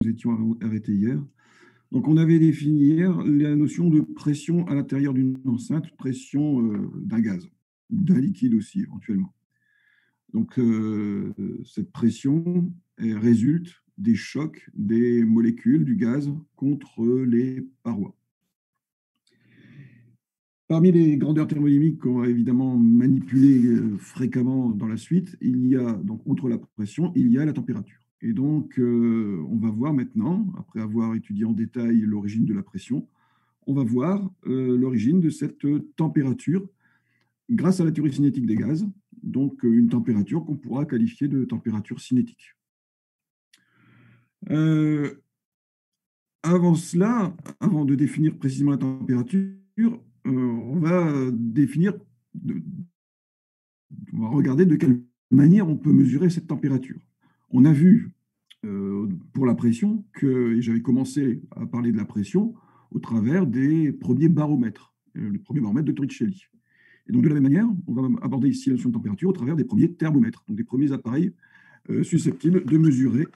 étions arrêtés hier. Donc, on avait défini hier la notion de pression à l'intérieur d'une enceinte, pression d'un gaz, ou d'un liquide aussi, éventuellement. Donc, cette pression elle résulte des chocs des molécules du gaz contre les parois. Parmi les grandeurs thermodynamiques qu'on va évidemment manipuler fréquemment dans la suite, il y a, donc, outre la pression, il y a la température. Et donc, on va voir maintenant, après avoir étudié en détail l'origine de la pression, on va voir l'origine de cette température grâce à la théorie cinétique des gaz, donc une température qu'on pourra qualifier de température cinétique. Avant cela, avant de définir précisément la température, on va on va regarder de quelle manière on peut mesurer cette température. On a vu pour la pression et j'avais commencé à parler de la pression au travers des premiers baromètres, le premier baromètre de Torricelli. Et donc de la même manière, on va aborder ici la notion de température au travers des premiers thermomètres, donc des premiers appareils susceptibles de mesurer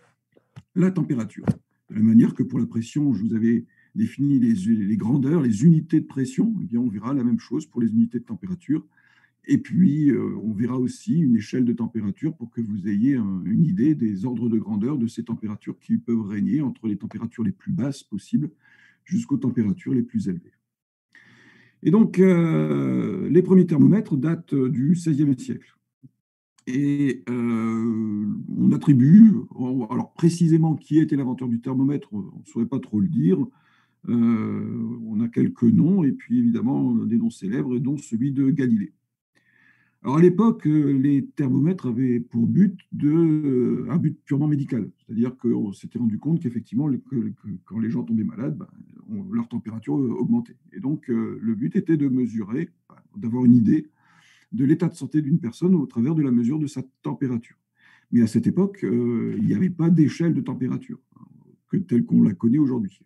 la température. De la même manière que pour la pression, je vous avais défini les grandeurs, les unités de pression, eh bien on verra la même chose pour les unités de température. Et puis, on verra aussi une échelle de température pour que vous ayez une idée des ordres de grandeur de ces températures qui peuvent régner entre les températures les plus basses possibles jusqu'aux températures les plus élevées. Et donc, les premiers thermomètres datent du XVIe siècle. Et on attribue, alors précisément qui était l'inventeur du thermomètre, on ne saurait pas trop le dire. On a quelques noms, et puis évidemment des noms célèbres, dont celui de Galilée. Alors à l'époque, les thermomètres avaient pour but un but purement médical, c'est-à-dire qu'on s'était rendu compte qu'effectivement, quand les gens tombaient malades, leur température augmentait. Et donc, le but était de mesurer, d'avoir une idée de l'état de santé d'une personne au travers de la mesure de sa température. Mais à cette époque, il n'y avait pas d'échelle de température telle qu'on la connaît aujourd'hui.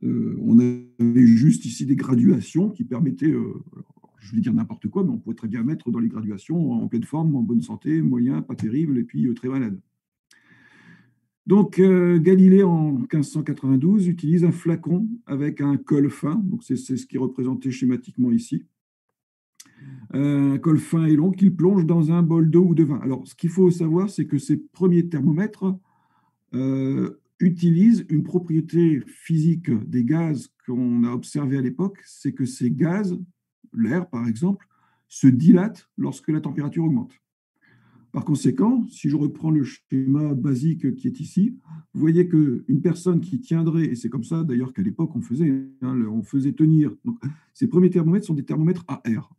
On avait juste ici des graduations qui permettaient, je vais dire n'importe quoi, mais on pourrait très bien mettre dans les graduations en pleine forme, en bonne santé, moyen, pas terrible, et puis très malade. Donc, Galilée, en 1592, utilise un flacon avec un col fin, donc c'est ce qui est représenté schématiquement ici. Un col fin et long qu'il plonge dans un bol d'eau ou de vin. Alors, ce qu'il faut savoir, c'est que ces premiers thermomètres utilisent une propriété physique des gaz qu'on a observée à l'époque, c'est que ces gaz, l'air par exemple, se dilatent lorsque la température augmente. Par conséquent, si je reprends le schéma basique qui est ici, vous voyez qu'une personne qui tiendrait, et c'est comme ça d'ailleurs qu'à l'époque on faisait tenir, donc, ces premiers thermomètres sont des thermomètres à air.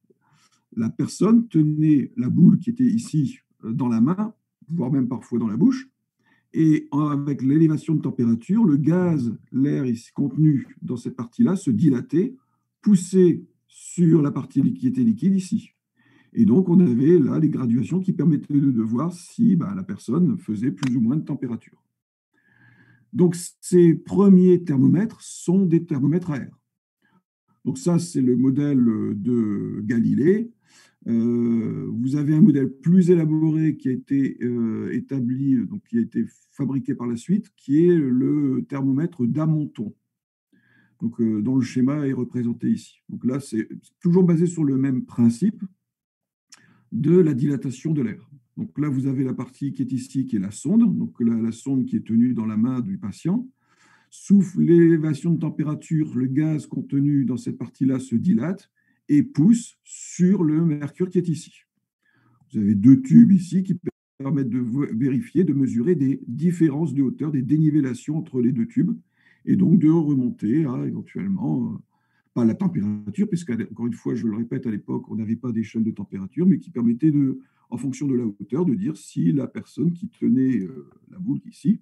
La personne tenait la boule qui était ici dans la main, voire même parfois dans la bouche, et avec l'élévation de température, le gaz, l'air ici contenu dans cette partie-là se dilatait, poussait sur la partie qui était liquide ici. Et donc, on avait là les graduations qui permettaient de voir si la personne faisait plus ou moins de température. Donc, ces premiers thermomètres sont des thermomètres à air. Donc ça, c'est le modèle de Galilée. Vous avez un modèle plus élaboré qui a été établi, donc qui a été fabriqué par la suite, qui est le thermomètre d'Amonton, donc, dont le schéma est représenté ici. Donc là, c'est toujours basé sur le même principe de la dilatation de l'air. Donc là, vous avez la partie qui est ici, qui est la sonde, donc la sonde qui est tenue dans la main du patient. Sous l'élévation de température, le gaz contenu dans cette partie-là se dilate et pousse sur le mercure qui est ici. Vous avez deux tubes ici qui permettent de vérifier, de mesurer des différences de hauteur, des dénivellations entre les deux tubes, et donc de remonter à éventuellement, pas la température, puisque, encore une fois, je le répète, à l'époque, on n'avait pas d'échelle de température, mais qui permettait, en fonction de la hauteur, de dire si la personne qui tenait la boule ici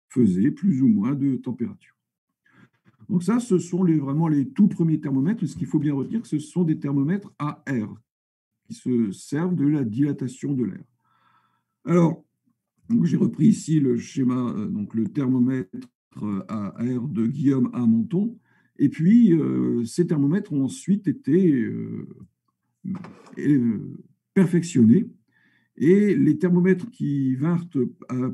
faisait plus ou moins de température. Donc ça, ce sont vraiment les tout premiers thermomètres. Ce qu'il faut bien retenir, ce sont des thermomètres à air qui se servent de la dilatation de l'air. Alors, j'ai repris ici le schéma, donc le thermomètre à air de Guillaume Amonton. Et puis, ces thermomètres ont ensuite été perfectionnés Et les thermomètres qui vinrent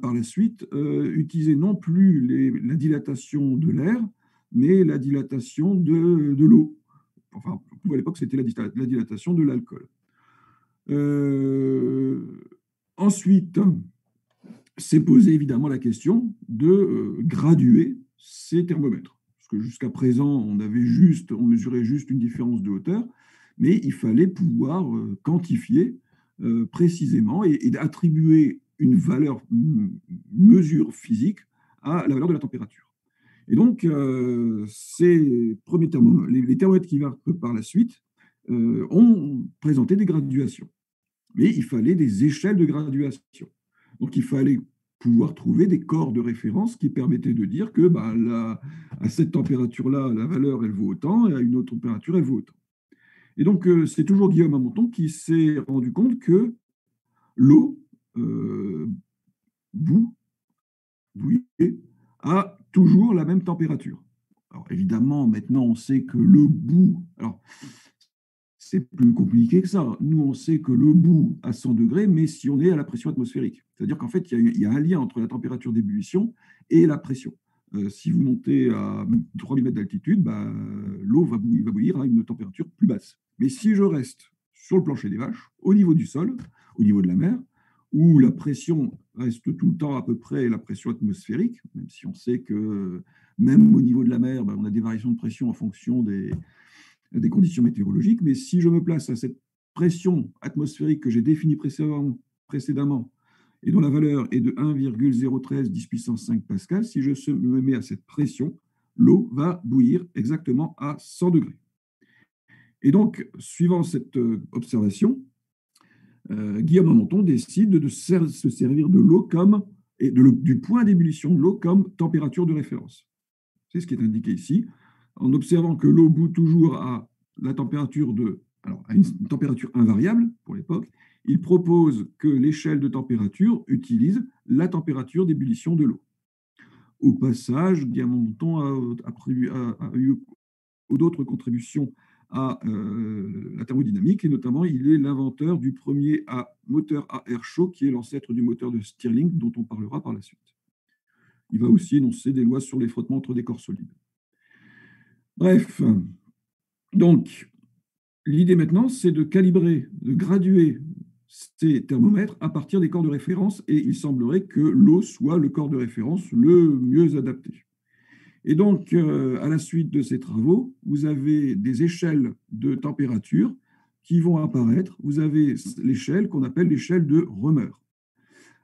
par la suite utilisaient non plus la dilatation de l'air, mais la dilatation de l'eau. Enfin, à l'époque, c'était la dilatation de l'alcool. Ensuite, s'est posé évidemment la question de graduer ces thermomètres. Parce que jusqu'à présent, on mesurait juste une différence de hauteur, mais il fallait pouvoir quantifier précisément et attribuer une valeur, mesure physique à la valeur de la température. Et donc, ces premiers les thermomètres qui vinrent par la suite ont présenté des graduations. Mais il fallait des échelles de graduation. Donc, il fallait pouvoir trouver des corps de référence qui permettaient de dire que à cette température-là, la valeur, elle vaut autant, et à une autre température, elle vaut autant. Et donc, c'est toujours Guillaume Amonton qui s'est rendu compte que l'eau bouillée a toujours la même température. Alors, évidemment, maintenant, on sait que le bout... Alors, c'est plus compliqué que ça. Nous, on sait que le bout à 100 degrés, mais si on est à la pression atmosphérique. C'est-à-dire qu'en fait, il y a un lien entre la température d'ébullition et la pression. Si vous montez à 3000 mètres d'altitude, l'eau va bouillir à une température plus basse. Mais si je reste sur le plancher des vaches, au niveau du sol, au niveau de la mer, où la pression reste tout le temps à peu près la pression atmosphérique, même si on sait que même au niveau de la mer, on a des variations de pression en fonction des conditions météorologiques, mais si je me place à cette pression atmosphérique que j'ai définie précédemment et dont la valeur est de 1,013 10 puissance 5 pascal, si je me mets à cette pression, l'eau va bouillir exactement à 100 degrés. Et donc, suivant cette observation, Guillaume Amonton décide de se servir de l'eau du point d'ébullition de l'eau comme température de référence. C'est ce qui est indiqué ici. En observant que l'eau bout toujours à la température à une température invariable pour l'époque, il propose que l'échelle de température utilise la température d'ébullition de l'eau. Au passage, Guillaume Amonton a eu d'autres contributions à la thermodynamique, et notamment, il est l'inventeur du premier moteur à air chaud, qui est l'ancêtre du moteur de Stirling, dont on parlera par la suite. Il va aussi énoncer des lois sur les frottements entre des corps solides. Bref, donc, l'idée maintenant, c'est de calibrer, de graduer ces thermomètres à partir des corps de référence, et il semblerait que l'eau soit le corps de référence le mieux adapté. Et donc, à la suite de ces travaux, vous avez des échelles de température qui vont apparaître. Vous avez l'échelle qu'on appelle l'échelle de Rømer.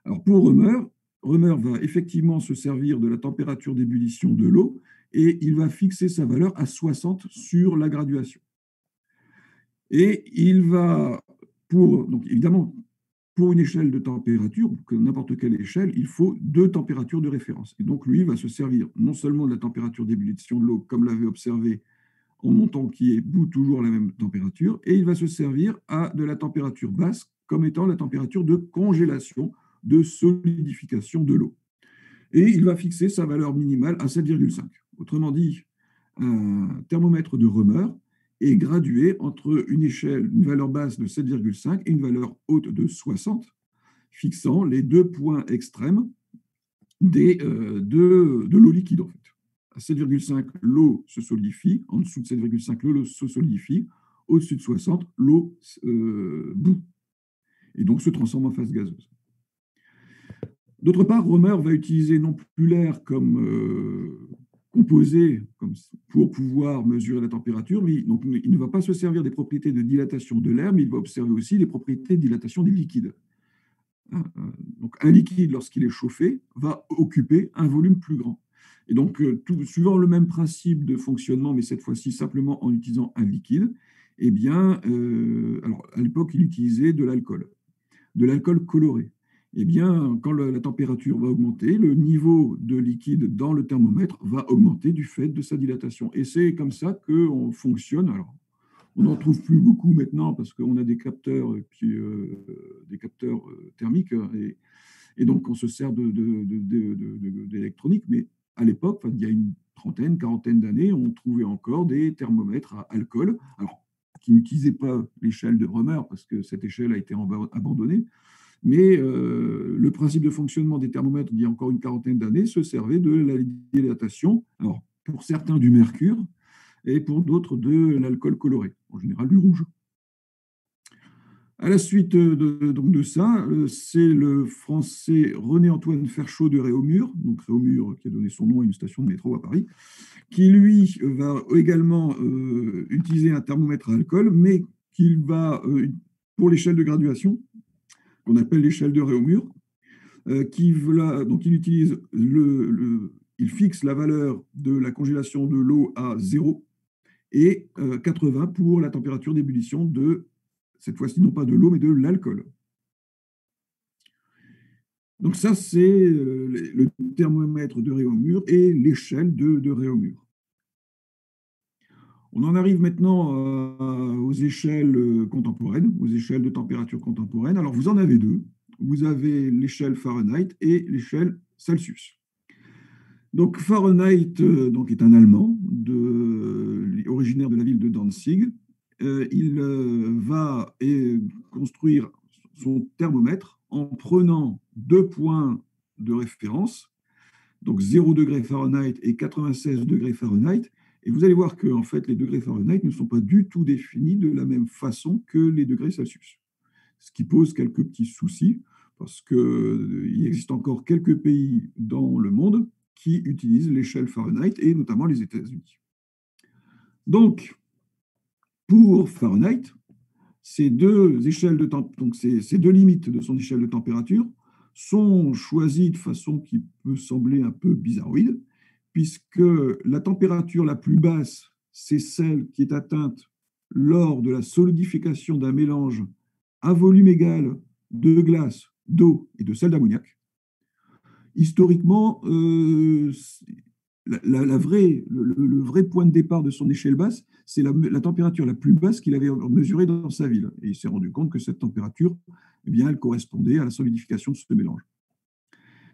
Alors, pour Rømer va effectivement se servir de la température d'ébullition de l'eau, et il va fixer sa valeur à 60 sur la graduation. Et il va, donc évidemment, pour une échelle de température, que n'importe quelle échelle, il faut 2 températures de référence. Et donc, lui va se servir non seulement de la température d'ébullition de l'eau, comme l'avait observé en montant qui est bout toujours à la même température, et il va se servir de la température basse comme étant la température de congélation, de solidification de l'eau. Et il va fixer sa valeur minimale à 7,5. Autrement dit, un thermomètre de Rømer est gradué entre une valeur basse de 7,5 et une valeur haute de 60, fixant les 2 points extrêmes de l'eau liquide, en fait. À 7,5, l'eau se solidifie. En dessous de 7,5, l'eau se solidifie. Au-dessus de 60, l'eau bout. Et donc se transforme en phase gazeuse. D'autre part, Rømer va utiliser non plus l'air comme composé pour pouvoir mesurer la température, mais donc, il ne va pas se servir des propriétés de dilatation de l'air, mais il va observer aussi les propriétés de dilatation des liquides. Donc, un liquide, lorsqu'il est chauffé, va occuper un volume plus grand. Et donc, suivant le même principe de fonctionnement, mais cette fois-ci simplement en utilisant un liquide, eh bien, alors à l'époque, il utilisait de l'alcool coloré. Eh bien, quand la température va augmenter, le niveau de liquide dans le thermomètre va augmenter du fait de sa dilatation. Et c'est comme ça qu'on fonctionne. Alors, on n'en trouve plus beaucoup maintenant parce qu'on a des capteurs, thermiques, et donc on se sert d'électronique. Mais à l'époque, il y a une trentaine, quarantaine d'années, on trouvait encore des thermomètres à alcool, alors qui n'utilisaient pas l'échelle de Rømer parce que cette échelle a été abandonnée, Mais le principe de fonctionnement des thermomètres, il y a encore une quarantaine d'années, se servait de la dilatation, alors pour certains du mercure et pour d'autres de l'alcool coloré, en général du rouge. À la suite donc de ça, c'est le français René-Antoine Ferchaud de Réaumur, donc Réaumur qui a donné son nom à une station de métro à Paris, qui lui va également utiliser un thermomètre à alcool, mais qu'il va, pour l'échelle de graduation, qu'on appelle l'échelle de Réaumur, donc il utilise il fixe la valeur de la congélation de l'eau à 0 et 80 pour la température d'ébullition de, cette fois-ci, non pas de l'eau, mais de l'alcool. Donc ça, c'est le thermomètre de Réaumur et l'échelle de Réaumur. On en arrive maintenant aux échelles contemporaines, aux échelles de température contemporaine. Alors, vous en avez deux. Vous avez l'échelle Fahrenheit et l'échelle Celsius. Donc, Fahrenheit donc, est un Allemand originaire de la ville de Danzig. Il va construire son thermomètre en prenant 2 points de référence, donc 0 degré Fahrenheit et 96 degrés Fahrenheit. Et vous allez voir que en fait, les degrés Fahrenheit ne sont pas du tout définis de la même façon que les degrés Celsius, ce qui pose quelques petits soucis, parce qu'il existe encore quelques pays dans le monde qui utilisent l'échelle Fahrenheit, et notamment les États-Unis. Donc, pour Fahrenheit, ces deux échelles de donc ces deux limites de son échelle de température sont choisies de façon qui peut sembler un peu bizarroïde, puisque la température la plus basse, c'est celle qui est atteinte lors de la solidification d'un mélange à volume égal de glace, d'eau et de sel d'ammoniac. Historiquement, le vrai point de départ de son échelle basse, c'est la température la plus basse qu'il avait mesurée dans sa ville. Et il s'est rendu compte que cette température, eh bien, elle correspondait à la solidification de ce mélange.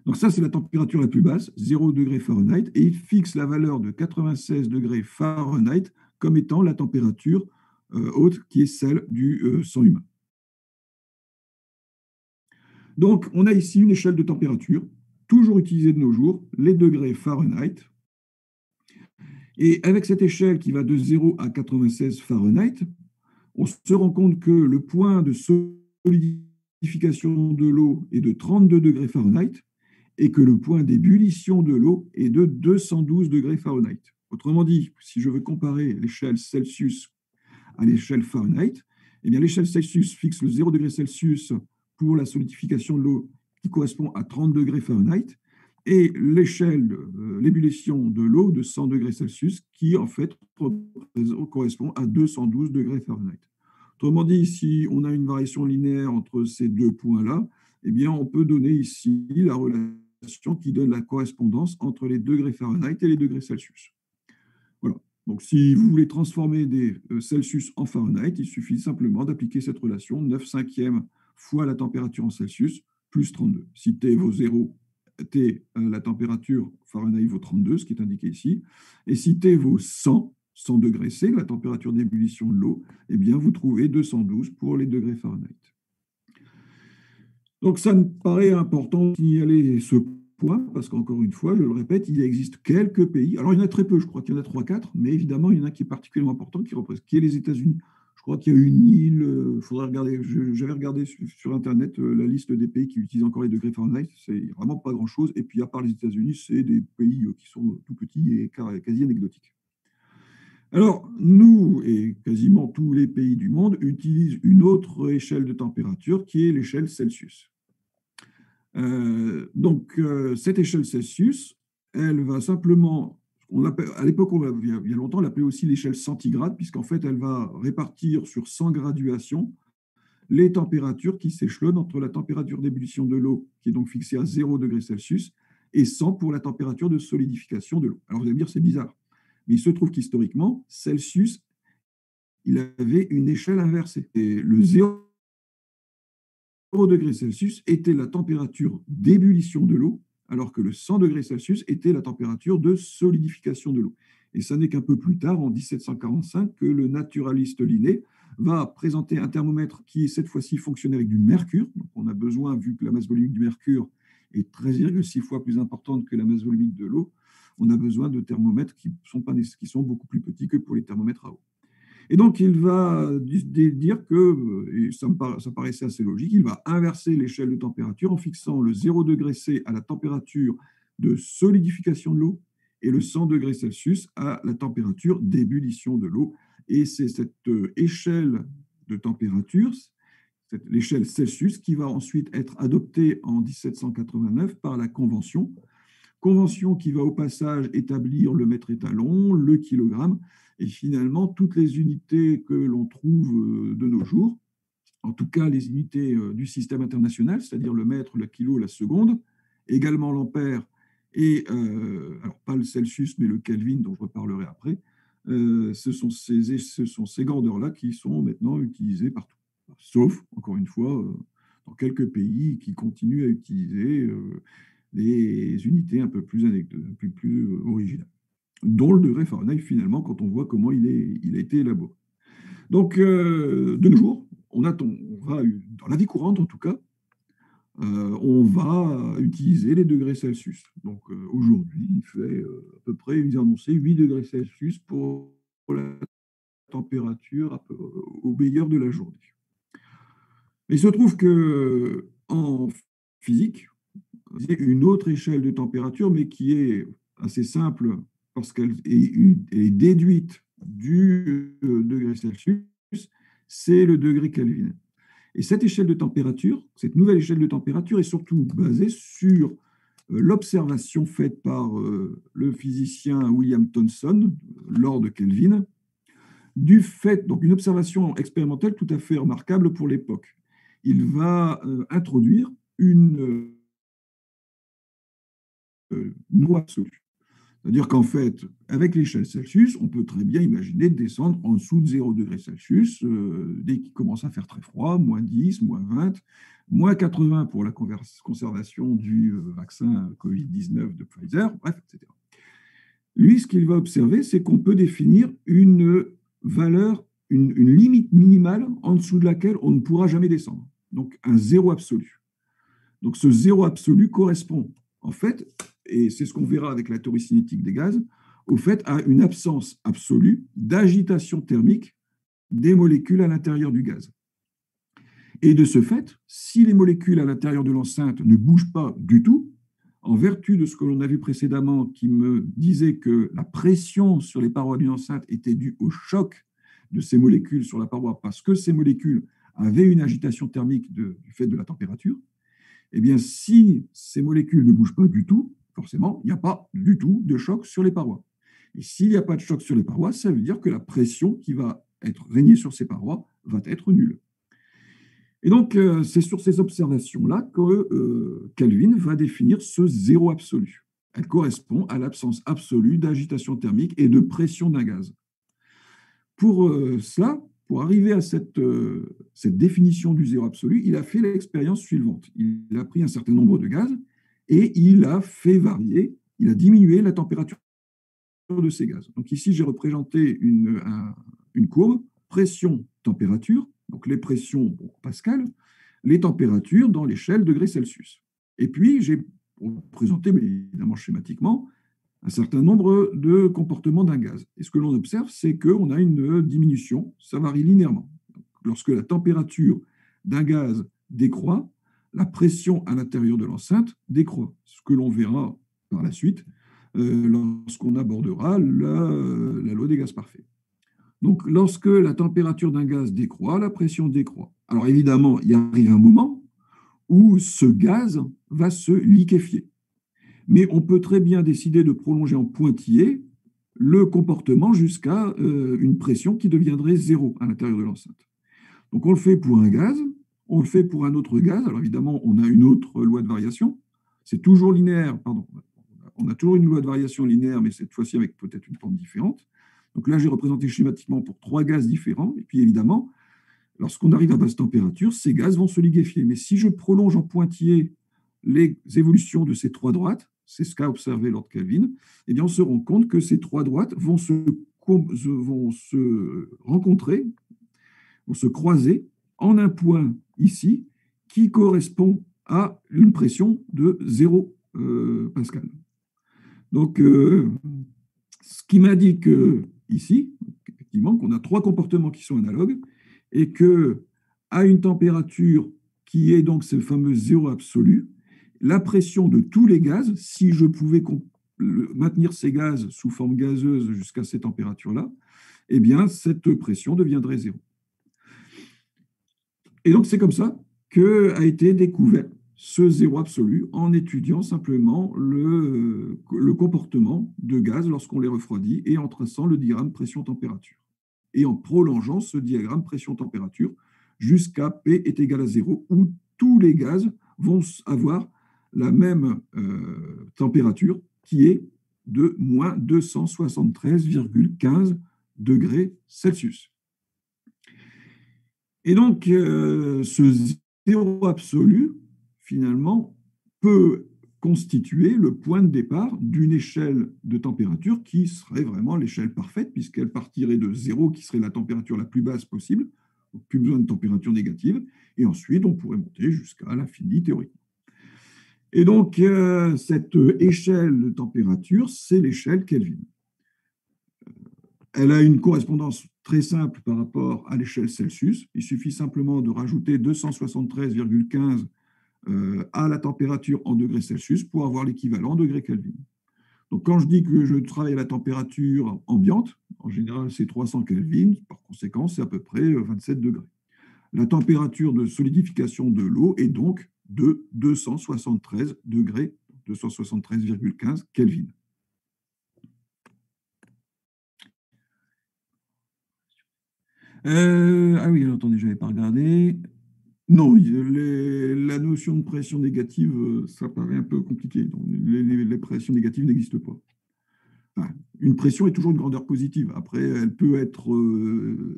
Donc ça, c'est la température la plus basse, 0 degré Fahrenheit, et il fixe la valeur de 96 degrés Fahrenheit comme étant la température haute, qui est celle du sang humain. Donc, on a ici une échelle de température, toujours utilisée de nos jours, les degrés Fahrenheit. Et avec cette échelle qui va de 0 à 96 Fahrenheit, on se rend compte que le point de solidification de l'eau est de 32 degrés Fahrenheit et que le point d'ébullition de l'eau est de 212 degrés Fahrenheit. Autrement dit, si je veux comparer l'échelle Celsius à l'échelle Fahrenheit, eh bien l'échelle Celsius fixe le 0 degré Celsius pour la solidification de l'eau qui correspond à 30 degrés Fahrenheit, et l'échelle, l'ébullition de l'eau de 100 degrés Celsius qui en fait correspond à 212 degrés Fahrenheit. Autrement dit, si on a une variation linéaire entre ces deux points-là, eh bien on peut donner ici la relation qui donne la correspondance entre les degrés Fahrenheit et les degrés Celsius. Voilà. Donc, si vous voulez transformer des Celsius en Fahrenheit, il suffit simplement d'appliquer cette relation 9/5 fois la température en Celsius plus 32. Si T vaut 0, la température Fahrenheit vaut 32, ce qui est indiqué ici. Et si T vaut 100 degrés C, la température d'ébullition de l'eau, eh bien, vous trouvez 212 pour les degrés Fahrenheit. Donc, ça me paraît important de signaler ce point, parce qu'encore une fois, je le répète, il existe quelques pays. Alors, il y en a très peu, je crois qu'il y en a 3-4, mais évidemment, il y en a un qui est particulièrement important, qui est les États-Unis. Je crois qu'il y a une île, faudrait regarder, j'avais regardé sur Internet la liste des pays qui utilisent encore les degrés Fahrenheit, c'est vraiment pas grand-chose. Et puis, à part les États-Unis, c'est des pays qui sont tout petits et quasi anecdotiques. Alors, nous, et quasiment tous les pays du monde, utilisent une autre échelle de température qui est l'échelle Celsius. Donc, cette échelle Celsius, elle va simplement, à l'époque, il y a longtemps, on l'appelait aussi l'échelle centigrade, puisqu'en fait, elle va répartir sur 100 graduations les températures qui s'échelonnent entre la température d'ébullition de l'eau, qui est donc fixée à 0 degré Celsius, et 100 pour la température de solidification de l'eau. Alors, vous allez me dire, c'est bizarre. Mais il se trouve qu'historiquement, Celsius, il avait une échelle inversée. Et le 0 degré Celsius était la température d'ébullition de l'eau, alors que le 100 degrés Celsius était la température de solidification de l'eau. Et ça n'est qu'un peu plus tard, en 1745, que le naturaliste Linné va présenter un thermomètre qui, cette fois-ci, fonctionne avec du mercure. Donc, on a besoin, vu que la masse volumique du mercure est 13,6 fois plus importante que la masse volumique de l'eau, on a besoin de thermomètres qui sont beaucoup plus petits que pour les thermomètres à eau. Et donc, il va dire que, et ça paraissait assez logique, il va inverser l'échelle de température en fixant le 0 degré C à la température de solidification de l'eau et le 100 degrés Celsius à la température d'ébullition de l'eau. Et c'est cette échelle de température, l'échelle Celsius, qui va ensuite être adoptée en 1789 par la Convention qui va au passage établir le mètre étalon, le kilogramme, et finalement toutes les unités que l'on trouve de nos jours, en tout cas les unités du système international, c'est-à-dire le mètre, le kilo, la seconde, également l'ampère, et alors pas le Celsius, mais le Kelvin, dont je reparlerai après, ce sont ces grandeurs-là qui sont maintenant utilisées partout. Sauf, encore une fois, dans quelques pays qui continuent à utiliser des unités un peu plus originales, dont le degré Fahrenheit, finalement, quand on voit comment il a été élaboré. Donc, de nos jours, on va, dans la vie courante en tout cas, on va utiliser les degrés Celsius. Donc, aujourd'hui, il fait à peu près, ils ont annoncé 8 degrés Celsius pour la température au meilleur de la journée. Mais il se trouve qu'en physique, une autre échelle de température, mais qui est assez simple parce qu'elle est déduite du degré Celsius, c'est le degré Kelvin. Et cette échelle de température, cette nouvelle échelle de température est surtout basée sur l'observation faite par le physicien William Thomson, Lord Kelvin, donc une observation expérimentale tout à fait remarquable pour l'époque. Il va introduire une loi absolue. C'est-à-dire qu'en fait, avec l'échelle Celsius, on peut très bien imaginer descendre en dessous de 0 degré Celsius dès qu'il commence à faire très froid, moins 10, moins 20, moins 80 pour la conservation du vaccin Covid-19 de Pfizer, bref, etc. Lui, ce qu'il va observer, c'est qu'on peut définir une valeur, une limite minimale en dessous de laquelle on ne pourra jamais descendre. Donc, un zéro absolu. Donc, ce zéro absolu correspond, en fait, et c'est ce qu'on verra avec la théorie cinétique des gaz, au fait à une absence absolue d'agitation thermique des molécules à l'intérieur du gaz. Et de ce fait, si les molécules à l'intérieur de l'enceinte ne bougent pas du tout, en vertu de ce que l'on a vu précédemment qui me disait que la pression sur les parois d'une enceinte était due au choc de ces molécules sur la paroi parce que ces molécules avaient une agitation thermique du fait de la température, eh bien, si ces molécules ne bougent pas du tout, forcément, il n'y a pas du tout de choc sur les parois. Et s'il n'y a pas de choc sur les parois, ça veut dire que la pression qui va régner sur ces parois va être nulle. Et donc, c'est sur ces observations-là que Kelvin va définir ce zéro absolu. Elle correspond à l'absence absolue d'agitation thermique et de pression d'un gaz. Pour cela, pour arriver à cette définition du zéro absolu, il a fait l'expérience suivante. Il a pris un certain nombre de gaz et il a fait varier, il a diminué la température de ces gaz. Donc ici, j'ai représenté une courbe, pression-température, donc les pressions Pascal, les températures dans l'échelle degrés Celsius. Et puis, j'ai présenté, mais évidemment schématiquement, un certain nombre de comportements d'un gaz. Et ce que l'on observe, c'est qu'on a une diminution, ça varie linéairement. Lorsque la température d'un gaz décroît, la pression à l'intérieur de l'enceinte décroît, ce que l'on verra par la suite lorsqu'on abordera la loi des gaz parfaits. Donc, lorsque la température d'un gaz décroît, la pression décroît. Alors, évidemment, il arrive un moment où ce gaz va se liquéfier. Mais on peut très bien décider de prolonger en pointillé le comportement jusqu'à une pression qui deviendrait zéro à l'intérieur de l'enceinte. Donc, on le fait pour un gaz, on le fait pour un autre gaz. Alors, évidemment, on a une autre loi de variation. C'est toujours linéaire, pardon. On a toujours une loi de variation linéaire, mais cette fois-ci avec peut-être une forme différente. Donc là, j'ai représenté schématiquement pour 3 gaz différents. Et puis, évidemment, lorsqu'on arrive à basse température, ces gaz vont se liquéfier. Mais si je prolonge en pointillé les évolutions de ces 3 droites, c'est ce qu'a observé Lord Kelvin, eh bien, on se rend compte que ces 3 droites vont se rencontrer, vont se croiser en un point ici qui correspond à une pression de 0 Pascal. Donc, ce qui m'indique ici, effectivement, qu'on a trois comportements qui sont analogues et qu'à une température qui est donc ce fameux zéro absolu, la pression de tous les gaz, si je pouvais maintenir ces gaz sous forme gazeuse jusqu'à ces températures-là, eh bien, cette pression deviendrait zéro. Et donc, c'est comme ça qu'a été découvert ce zéro absolu en étudiant simplement le comportement de gaz lorsqu'on les refroidit et en traçant le diagramme pression-température. Et en prolongeant ce diagramme pression-température jusqu'à P est égal à 0, où tous les gaz vont avoir la même température qui est de moins 273,15 degrés Celsius. Et donc, ce zéro absolu, finalement, peut constituer le point de départ d'une échelle de température qui serait vraiment l'échelle parfaite, puisqu'elle partirait de zéro, qui serait la température la plus basse possible, donc plus besoin de température négative, et ensuite on pourrait monter jusqu'à l'infini théoriquement. Et donc, cette échelle de température, c'est l'échelle Kelvin. Elle a une correspondance très simple par rapport à l'échelle Celsius. Il suffit simplement de rajouter 273,15 à la température en degrés Celsius pour avoir l'équivalent en degrés Kelvin. Donc, quand je dis que je travaille à la température ambiante, en général, c'est 300 Kelvin. Par conséquent, c'est à peu près 27 degrés. La température de solidification de l'eau est donc de 273 degrés, 273,15 Kelvin. Ah oui, attendez, je n'avais pas regardé. Non, la notion de pression négative, ça paraît un peu compliqué. Donc, les pressions négatives n'existent pas. Enfin, une pression est toujours une grandeur positive. Après, elle peut être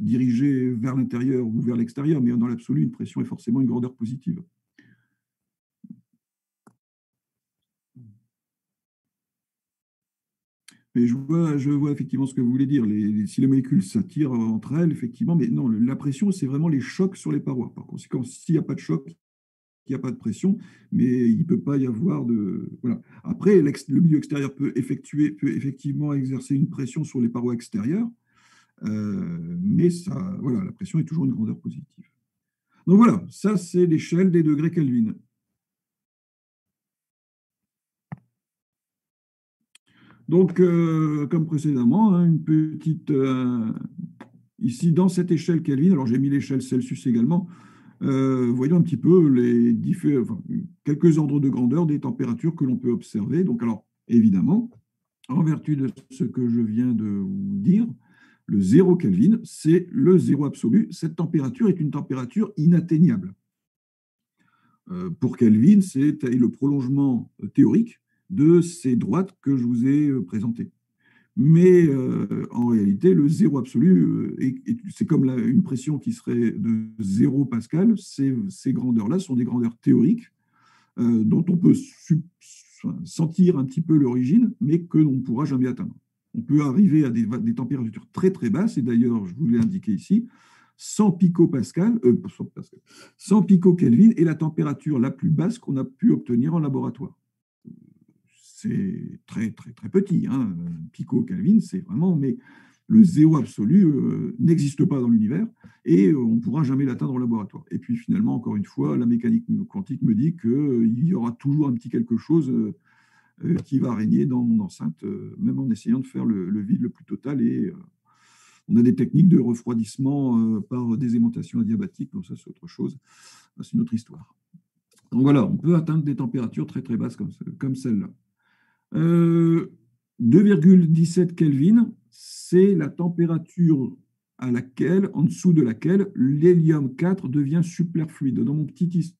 dirigée vers l'intérieur ou vers l'extérieur, mais dans l'absolu, une pression est forcément une grandeur positive. Mais je vois effectivement ce que vous voulez dire. Si les molécules s'attirent entre elles, effectivement, mais non, la pression, c'est vraiment les chocs sur les parois. Par conséquent, s'il n'y a pas de choc, il n'y a pas de pression, mais il ne peut pas y avoir de... Voilà. Après, le milieu extérieur peut effectivement exercer une pression sur les parois extérieures, mais ça, voilà, la pression est toujours une grandeur positive. Donc voilà, ça c'est l'échelle des degrés Kelvin. Donc, comme précédemment, hein, une petite... ici, dans cette échelle Kelvin, alors j'ai mis l'échelle Celsius également, voyons un petit peu quelques ordres de grandeur des températures que l'on peut observer. Donc, alors, évidemment, en vertu de ce que je viens de vous dire, le 0 Kelvin, c'est le zéro absolu. Cette température est une température inatteignable. Pour Kelvin, c'est le prolongement théorique de ces droites que je vous ai présentées. Mais en réalité, le zéro absolu, c'est comme une pression qui serait de 0 Pascal. Ces grandeurs-là sont des grandeurs théoriques dont on peut sentir un petit peu l'origine, mais que l'on ne pourra jamais atteindre. On peut arriver à des températures très très basses, et d'ailleurs, je vous l'ai indiqué ici, 100 picopascal, 100 picokelvin est la température la plus basse qu'on a pu obtenir en laboratoire. C'est très, très, très petit. Hein. Pico-Kelvin, c'est vraiment... Mais le zéro absolu n'existe pas dans l'univers et on ne pourra jamais l'atteindre au laboratoire. Et puis finalement, encore une fois, la mécanique quantique me dit qu'il y aura toujours un petit quelque chose qui va régner dans mon enceinte, même en essayant de faire le vide le plus total. Et on a des techniques de refroidissement par des aimantations adiabatiques, donc ça c'est autre chose, c'est une autre histoire. Donc voilà, on peut atteindre des températures très très basses comme celle-là. 2,17 Kelvin, c'est la température en dessous de laquelle l'hélium 4 devient superfluide. Dans mon petite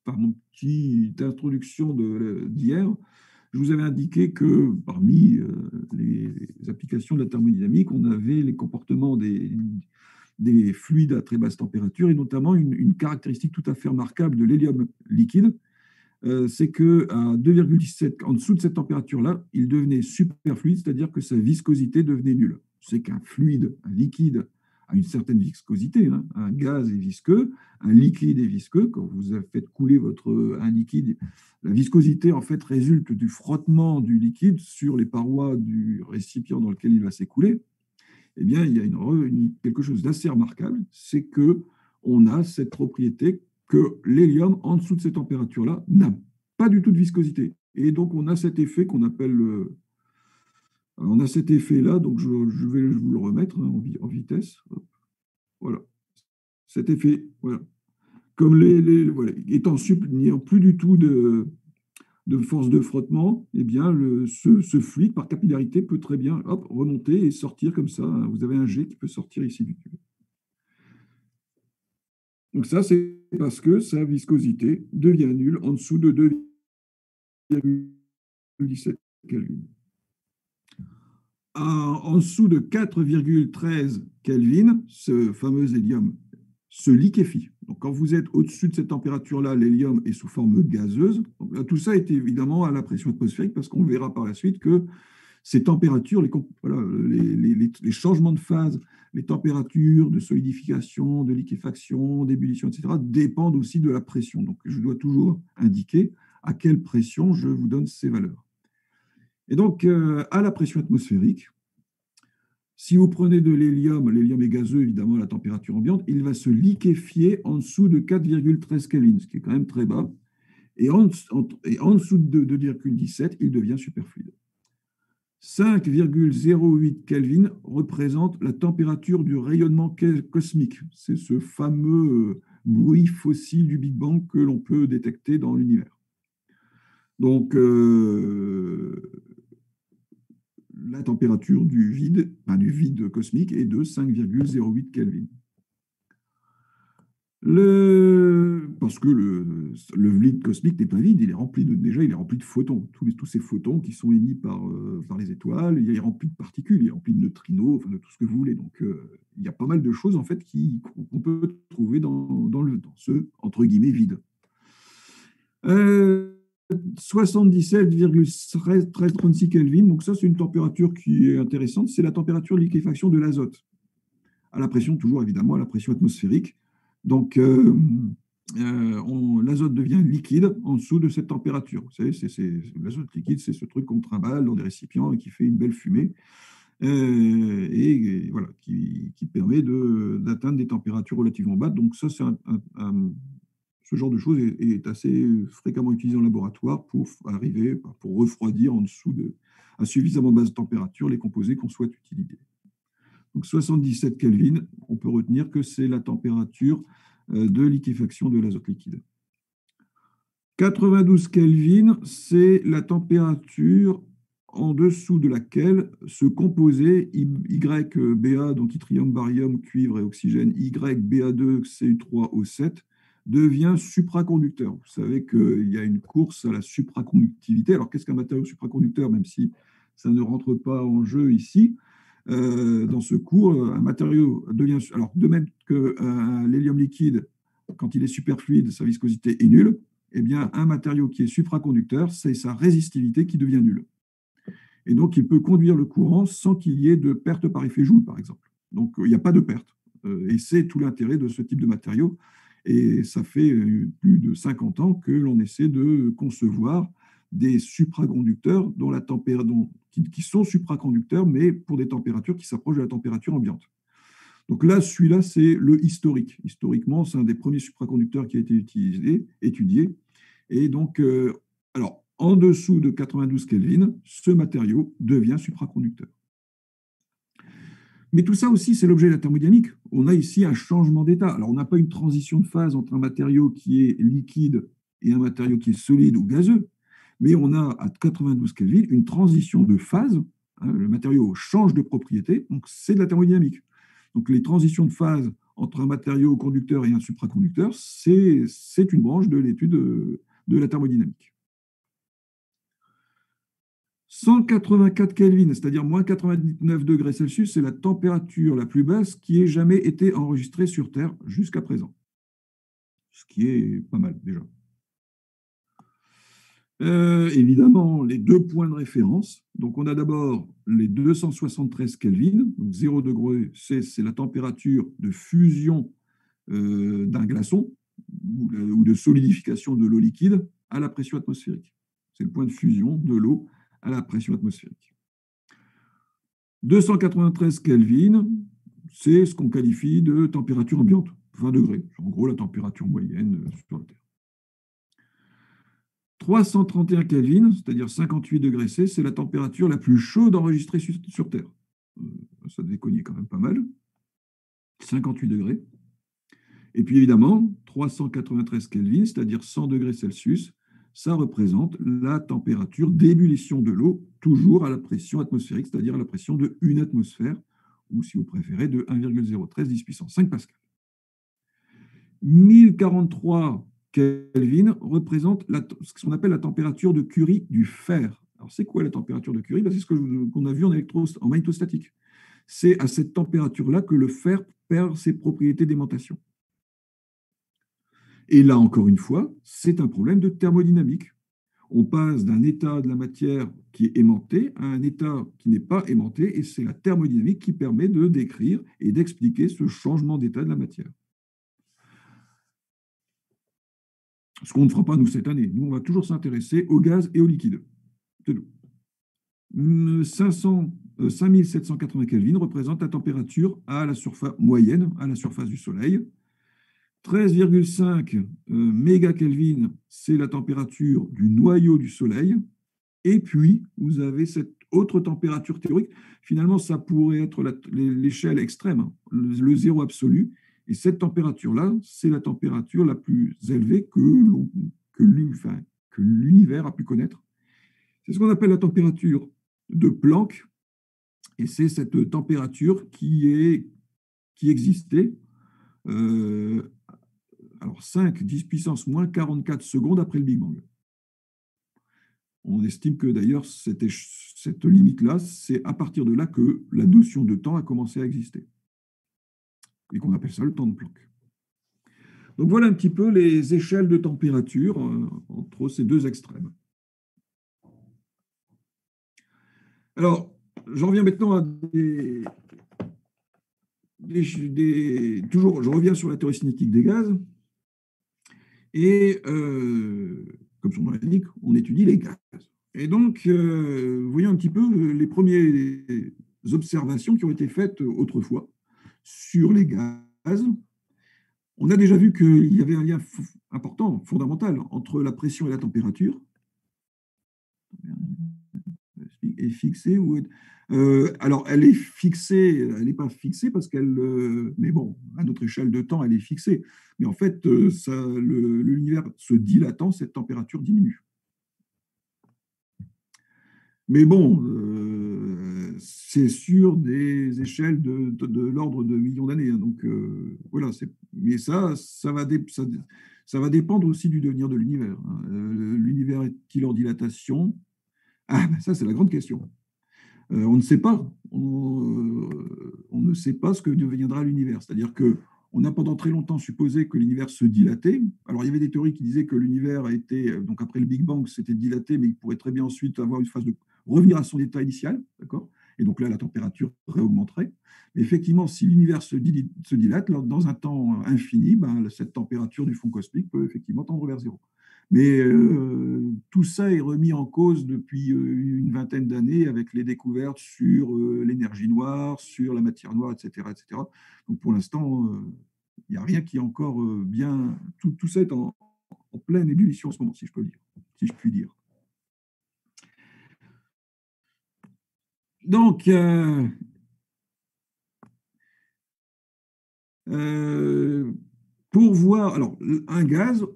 introduction d'hier, je vous avais indiqué que parmi les applications de la thermodynamique, on avait les comportements des fluides à très basse température, et notamment une caractéristique tout à fait remarquable de l'hélium liquide, c'est qu'à 2,17, en dessous de cette température-là, il devenait superfluide, c'est-à-dire que sa viscosité devenait nulle. C'est qu'un fluide, un liquide à une certaine viscosité. Hein. Un gaz est visqueux, un liquide est visqueux. Quand vous faites couler un liquide, la viscosité, en fait, résulte du frottement du liquide sur les parois du récipient dans lequel il va s'écouler. Eh bien, il y a quelque chose d'assez remarquable, c'est que on a cette propriété que l'hélium, en dessous de ces températures-là, n'a pas du tout de viscosité. Et donc, on a cet effet qu'on appelle on a cet effet-là, donc je vais vous le remettre hein, en vitesse. Voilà. Cet effet, voilà. Comme voilà, n'ayant plus du tout de force de frottement, eh bien, ce fluide, par capillarité, peut très bien hop, remonter et sortir comme ça. Vous avez un jet qui peut sortir ici du tube. Donc ça, c'est parce que sa viscosité devient nulle en dessous de 2,17 Kelvin. En dessous de 4,13 Kelvin, ce fameux hélium se liquéfie. Donc, quand vous êtes au-dessus de cette température-là, l'hélium est sous forme gazeuse. Donc, là, tout ça est évidemment à la pression atmosphérique parce qu'on verra par la suite que ces températures, les changements de phase, les températures de solidification, de liquéfaction, d'ébullition, etc., dépendent aussi de la pression. Donc, je dois toujours indiquer à quelle pression je vous donne ces valeurs. Et donc, à la pression atmosphérique, si vous prenez de l'hélium est gazeux évidemment à la température ambiante, il va se liquéfier en dessous de 4,13 Kelvin, ce qui est quand même très bas. Et en dessous de 2,17, il devient superfluide. 5,08 Kelvin représente la température du rayonnement cosmique. C'est ce fameux bruit fossile du Big Bang que l'on peut détecter dans l'univers. Donc, la température du vide cosmique est de 5,08 Kelvin. Parce que le vide cosmique n'est pas vide, il est rempli de photons. Tous ces photons qui sont émis par les étoiles, il est rempli de particules, il est rempli de neutrinos, enfin de tout ce que vous voulez. Donc, il y a pas mal de choses en fait qu'on peut trouver dans ce entre guillemets vide. 77,1336 Kelvin, donc ça c'est une température qui est intéressante, c'est la température de liquéfaction de l'azote, à la pression, toujours évidemment à la pression atmosphérique. Donc l'azote devient liquide en dessous de cette température. Vous savez, l'azote liquide, c'est ce truc qu'on trimballe dans des récipients et qui fait une belle fumée, et voilà, qui permet d'atteindre des températures relativement basses. Donc ça c'est ce genre de choses est assez fréquemment utilisé en laboratoire pour refroidir en dessous à suffisamment basse température les composés qu'on souhaite utiliser. Donc 77 Kelvin, on peut retenir que c'est la température de liquéfaction de l'azote liquide. 92 Kelvin, c'est la température en dessous de laquelle ce composé YBA, donc yttrium, barium, cuivre et oxygène, YBA2, Cu3O7, devient supraconducteur. Vous savez qu'il y a une course à la supraconductivité. Alors, qu'est-ce qu'un matériau supraconducteur, même si ça ne rentre pas en jeu ici dans ce cours, un matériau devient... Alors, de même que l'hélium liquide, quand il est superfluide, sa viscosité est nulle, eh bien, un matériau qui est supraconducteur, c'est sa résistivité qui devient nulle. Et donc, il peut conduire le courant sans qu'il y ait de perte par effet Joule, par exemple. Donc, il n'y a pas de perte. Et c'est tout l'intérêt de ce type de matériau. Et ça fait plus de 50 ans que l'on essaie de concevoir des supraconducteurs qui sont supraconducteurs, mais pour des températures qui s'approchent de la température ambiante. Donc là, celui-là, c'est le historique. Historiquement, c'est un des premiers supraconducteurs qui a été étudié. Et donc, alors, en dessous de 92 Kelvin, ce matériau devient supraconducteur. Mais tout ça aussi, c'est l'objet de la thermodynamique. On a ici un changement d'état. Alors, on n'a pas une transition de phase entre un matériau qui est liquide et un matériau qui est solide ou gazeux, mais on a à 92 Kelvin une transition de phase. Le matériau change de propriété, donc c'est de la thermodynamique. Donc, les transitions de phase entre un matériau conducteur et un supraconducteur, c'est une branche de l'étude de la thermodynamique. 184 Kelvin, c'est-à-dire moins 99 degrés Celsius, c'est la température la plus basse qui ait jamais été enregistrée sur Terre jusqu'à présent. Ce qui est pas mal déjà. Évidemment, les deux points de référence. Donc, on a d'abord les 273 Kelvin. Donc, 0 degré, c'est la température de fusion d'un glaçon ou de solidification de l'eau liquide à la pression atmosphérique. C'est le point de fusion de l'eau à la pression atmosphérique. 293 Kelvin, c'est ce qu'on qualifie de température ambiante, 20 degrés. En gros, la température moyenne sur la Terre. 331 Kelvin, c'est-à-dire 58 degrés C, c'est la température la plus chaude enregistrée sur Terre. Ça devait cogner quand même pas mal. 58 degrés. Et puis évidemment, 393 Kelvin, c'est-à-dire 100 degrés Celsius, ça représente la température d'ébullition de l'eau, toujours à la pression atmosphérique, c'est-à-dire à la pression de 1 atmosphère, ou si vous préférez, de 1,013 10 puissance 5 pascal. 1043 Kelvin représente ce qu'on appelle la température de Curie du fer. Alors, c'est quoi la température de Curie? C'est ce qu'on a vu en magnétostatique. C'est à cette température-là que le fer perd ses propriétés d'aimantation. Et là, encore une fois, c'est un problème de thermodynamique. On passe d'un état de la matière qui est aimanté à un état qui n'est pas aimanté, et c'est la thermodynamique qui permet de décrire et d'expliquer ce changement d'état de la matière. Ce qu'on ne fera pas, nous, cette année. Nous, on va toujours s'intéresser au gaz et au liquide. C'est tout. 5780 Kelvin représente la température à la surface moyenne, à la surface du Soleil. 13,5 mégakelvin, c'est la température du noyau du Soleil. Et puis, vous avez cette autre température théorique. Finalement, ça pourrait être l'échelle extrême, hein, le zéro absolu. Et cette température-là, c'est la température la plus élevée que l'univers a pu connaître. C'est ce qu'on appelle la température de Planck. Et c'est cette température qui existait alors 5, 10 puissance moins 44 secondes après le Big Bang. On estime que d'ailleurs, cette limite-là, c'est à partir de là que la notion de temps a commencé à exister. Et qu'on appelle ça le temps de Planck. Donc voilà un petit peu les échelles de température entre ces deux extrêmes. Alors, j'en reviens maintenant à toujours, je reviens sur la théorie cinétique des gaz. Et comme son nom l'indique, on étudie les gaz. Et donc, voyons un petit peu les premières observations qui ont été faites autrefois sur les gaz. On a déjà vu qu'il y avait un lien important, fondamental, entre la pression et la température. Est fixée ou alors elle est fixée, elle n'est pas fixée parce qu'elle, mais bon, à notre échelle de temps, elle est fixée. Mais en fait, l'univers se dilatant, cette température diminue. Mais bon, c'est sur des échelles de l'ordre de millions d'années. Hein, donc voilà, mais ça va dépendre aussi du devenir de l'univers. Hein. L'univers est-il en dilatation? Ah, ben ça, c'est la grande question. On ne sait pas. On ne sait pas ce que deviendra l'univers. C'est-à-dire qu'on a pendant très longtemps supposé que l'univers se dilatait. Alors, il y avait des théories qui disaient que l'univers a été, donc après le Big Bang, c'était dilaté, mais il pourrait très bien ensuite avoir une phase de revenir à son état initial, d'accord? Et donc là, la température réaugmenterait. Mais effectivement, si l'univers se dilate, dans un temps infini, ben, cette température du fond cosmique peut effectivement tendre vers zéro. Mais tout ça est remis en cause depuis une vingtaine d'années avec les découvertes sur l'énergie noire, sur la matière noire, etc. etc. Donc pour l'instant, il n'y a rien qui est encore bien... Tout ça est en pleine ébullition en ce moment, si je puis dire. Donc, pour voir... Alors, un gaz...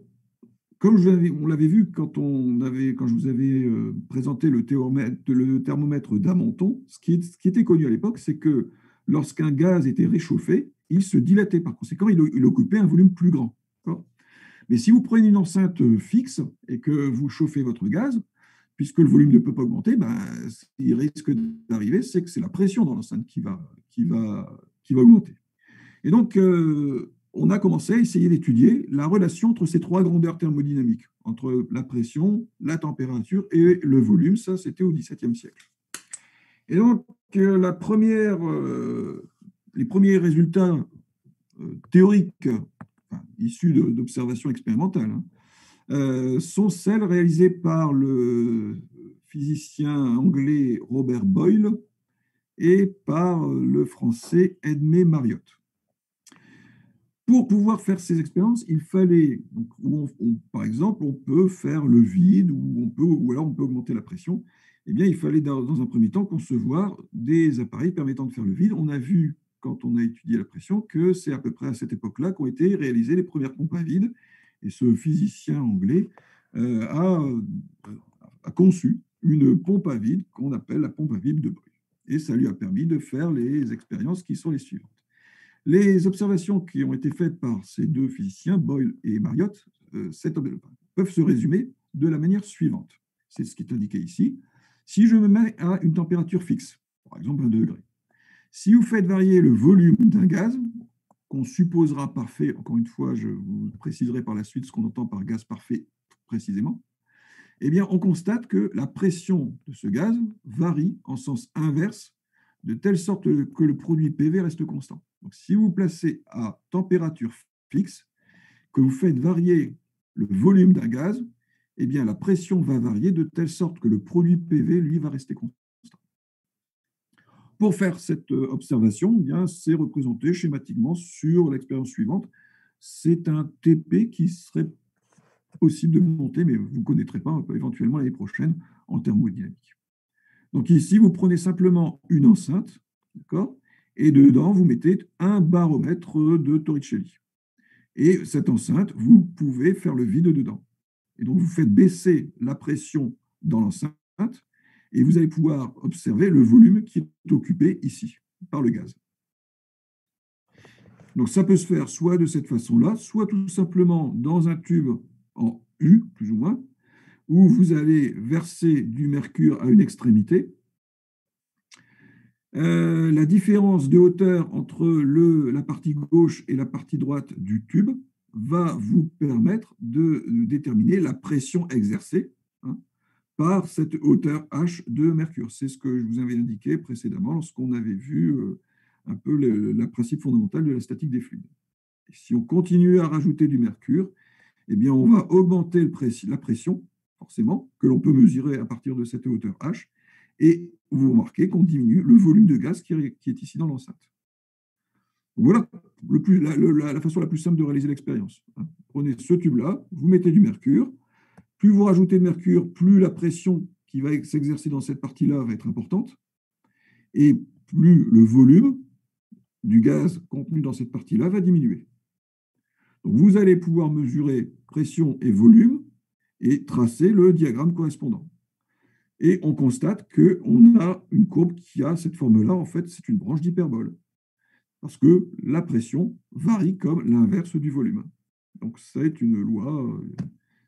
Comme on l'avait vu quand je vous avais présenté le thermomètre d'Amonton, ce qui était connu à l'époque, c'est que lorsqu'un gaz était réchauffé, il se dilatait. Par conséquent, il occupait un volume plus grand. Mais si vous prenez une enceinte fixe et que vous chauffez votre gaz, puisque le volume ne peut pas augmenter, ben, ce qui risque d'arriver, c'est que c'est la pression dans l'enceinte qui va augmenter. Et donc, on a commencé à essayer d'étudier la relation entre ces trois grandeurs thermodynamiques, entre la pression, la température et le volume. Ça, c'était au XVIIe siècle. Et donc, les premiers résultats théoriques, enfin, issus d'observations expérimentales, sont celles réalisées par le physicien anglais Robert Boyle et par le français Edmé Mariotte. Pour pouvoir faire ces expériences, il fallait, donc, par exemple, on peut faire le vide ou alors on peut augmenter la pression. Eh bien, il fallait dans un premier temps concevoir des appareils permettant de faire le vide. On a vu, quand on a étudié la pression, que c'est à peu près à cette époque-là qu'ont été réalisées les premières pompes à vide. Et ce physicien anglais a conçu une pompe à vide qu'on appelle la pompe à vide de Boyle. Et ça lui a permis de faire les expériences qui sont les suivantes. Les observations qui ont été faites par ces deux physiciens, Boyle et Mariotte, peuvent se résumer de la manière suivante. C'est ce qui est indiqué ici. Si je me mets à une température fixe, par exemple 1 degré, si vous faites varier le volume d'un gaz, qu'on supposera parfait, encore une fois, je vous préciserai par la suite ce qu'on entend par gaz parfait précisément, eh bien, on constate que la pression de ce gaz varie en sens inverse, de telle sorte que le produit PV reste constant. Donc, si vous placez à température fixe, que vous faites varier le volume d'un gaz, eh bien, la pression va varier de telle sorte que le produit PV, lui, va rester constant. Pour faire cette observation, eh bien, c'est représenté schématiquement sur l'expérience suivante. C'est un TP qui serait possible de monter, mais vous ne connaîtrez pas éventuellement l'année prochaine en thermodynamique. Donc ici, vous prenez simplement une enceinte, d'accord, et dedans, vous mettez un baromètre de Torricelli. Et cette enceinte, vous pouvez faire le vide dedans. Et donc, vous faites baisser la pression dans l'enceinte et vous allez pouvoir observer le volume qui est occupé ici par le gaz. Donc, ça peut se faire soit de cette façon-là, soit tout simplement dans un tube en U, plus ou moins, où vous allez verser du mercure à une extrémité. La différence de hauteur entre la partie gauche et la partie droite du tube va vous permettre de déterminer la pression exercée par cette hauteur H de mercure. C'est ce que je vous avais indiqué précédemment lorsqu'on avait vu un peu le principe fondamental de la statique des fluides. Et si on continue à rajouter du mercure, eh bien, on va augmenter la pression, forcément, que l'on peut mesurer à partir de cette hauteur H, et vous remarquez qu'on diminue le volume de gaz qui est ici dans l'enceinte. Voilà la façon la plus simple de réaliser l'expérience. Prenez ce tube-là, vous mettez du mercure. Plus vous rajoutez de mercure, plus la pression qui va s'exercer dans cette partie-là va être importante, et plus le volume du gaz contenu dans cette partie-là va diminuer. Donc vous allez pouvoir mesurer pression et volume et tracer le diagramme correspondant. Et on constate qu'on a une courbe qui a cette forme-là. En fait, c'est une branche d'hyperbole, parce que la pression varie comme l'inverse du volume. Donc, c'est une loi,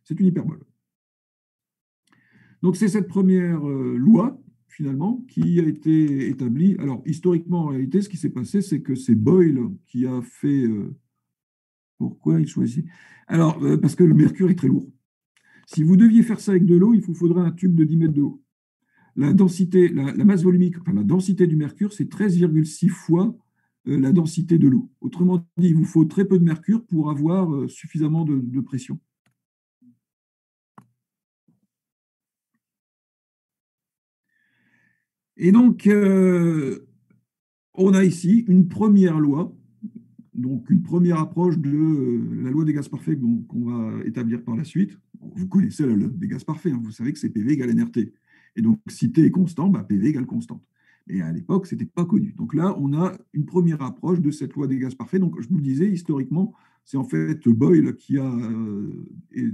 c'est une hyperbole. Donc, c'est cette première loi, finalement, qui a été établie. Alors, historiquement, en réalité, ce qui s'est passé, c'est que c'est Boyle qui a fait... pourquoi il choisit? Alors, parce que le mercure est très lourd. Si vous deviez faire ça avec de l'eau, il vous faudrait un tube de 10 mètres de haut. La densité, la masse volumique, enfin la densité du mercure, c'est 13,6 fois la densité de l'eau. Autrement dit, il vous faut très peu de mercure pour avoir suffisamment de pression. Et donc, on a ici une première loi, donc une première approche de la loi des gaz parfaits qu'on va établir par la suite. Vous connaissez la loi des gaz parfaits, hein, vous savez que c'est PV égale nRT. Et donc, si T est constant, PV égale constante. Et à l'époque, ce n'était pas connu. Donc là, on a une première approche de cette loi des gaz parfaits. Donc, je vous le disais, historiquement, c'est en fait Boyle qui a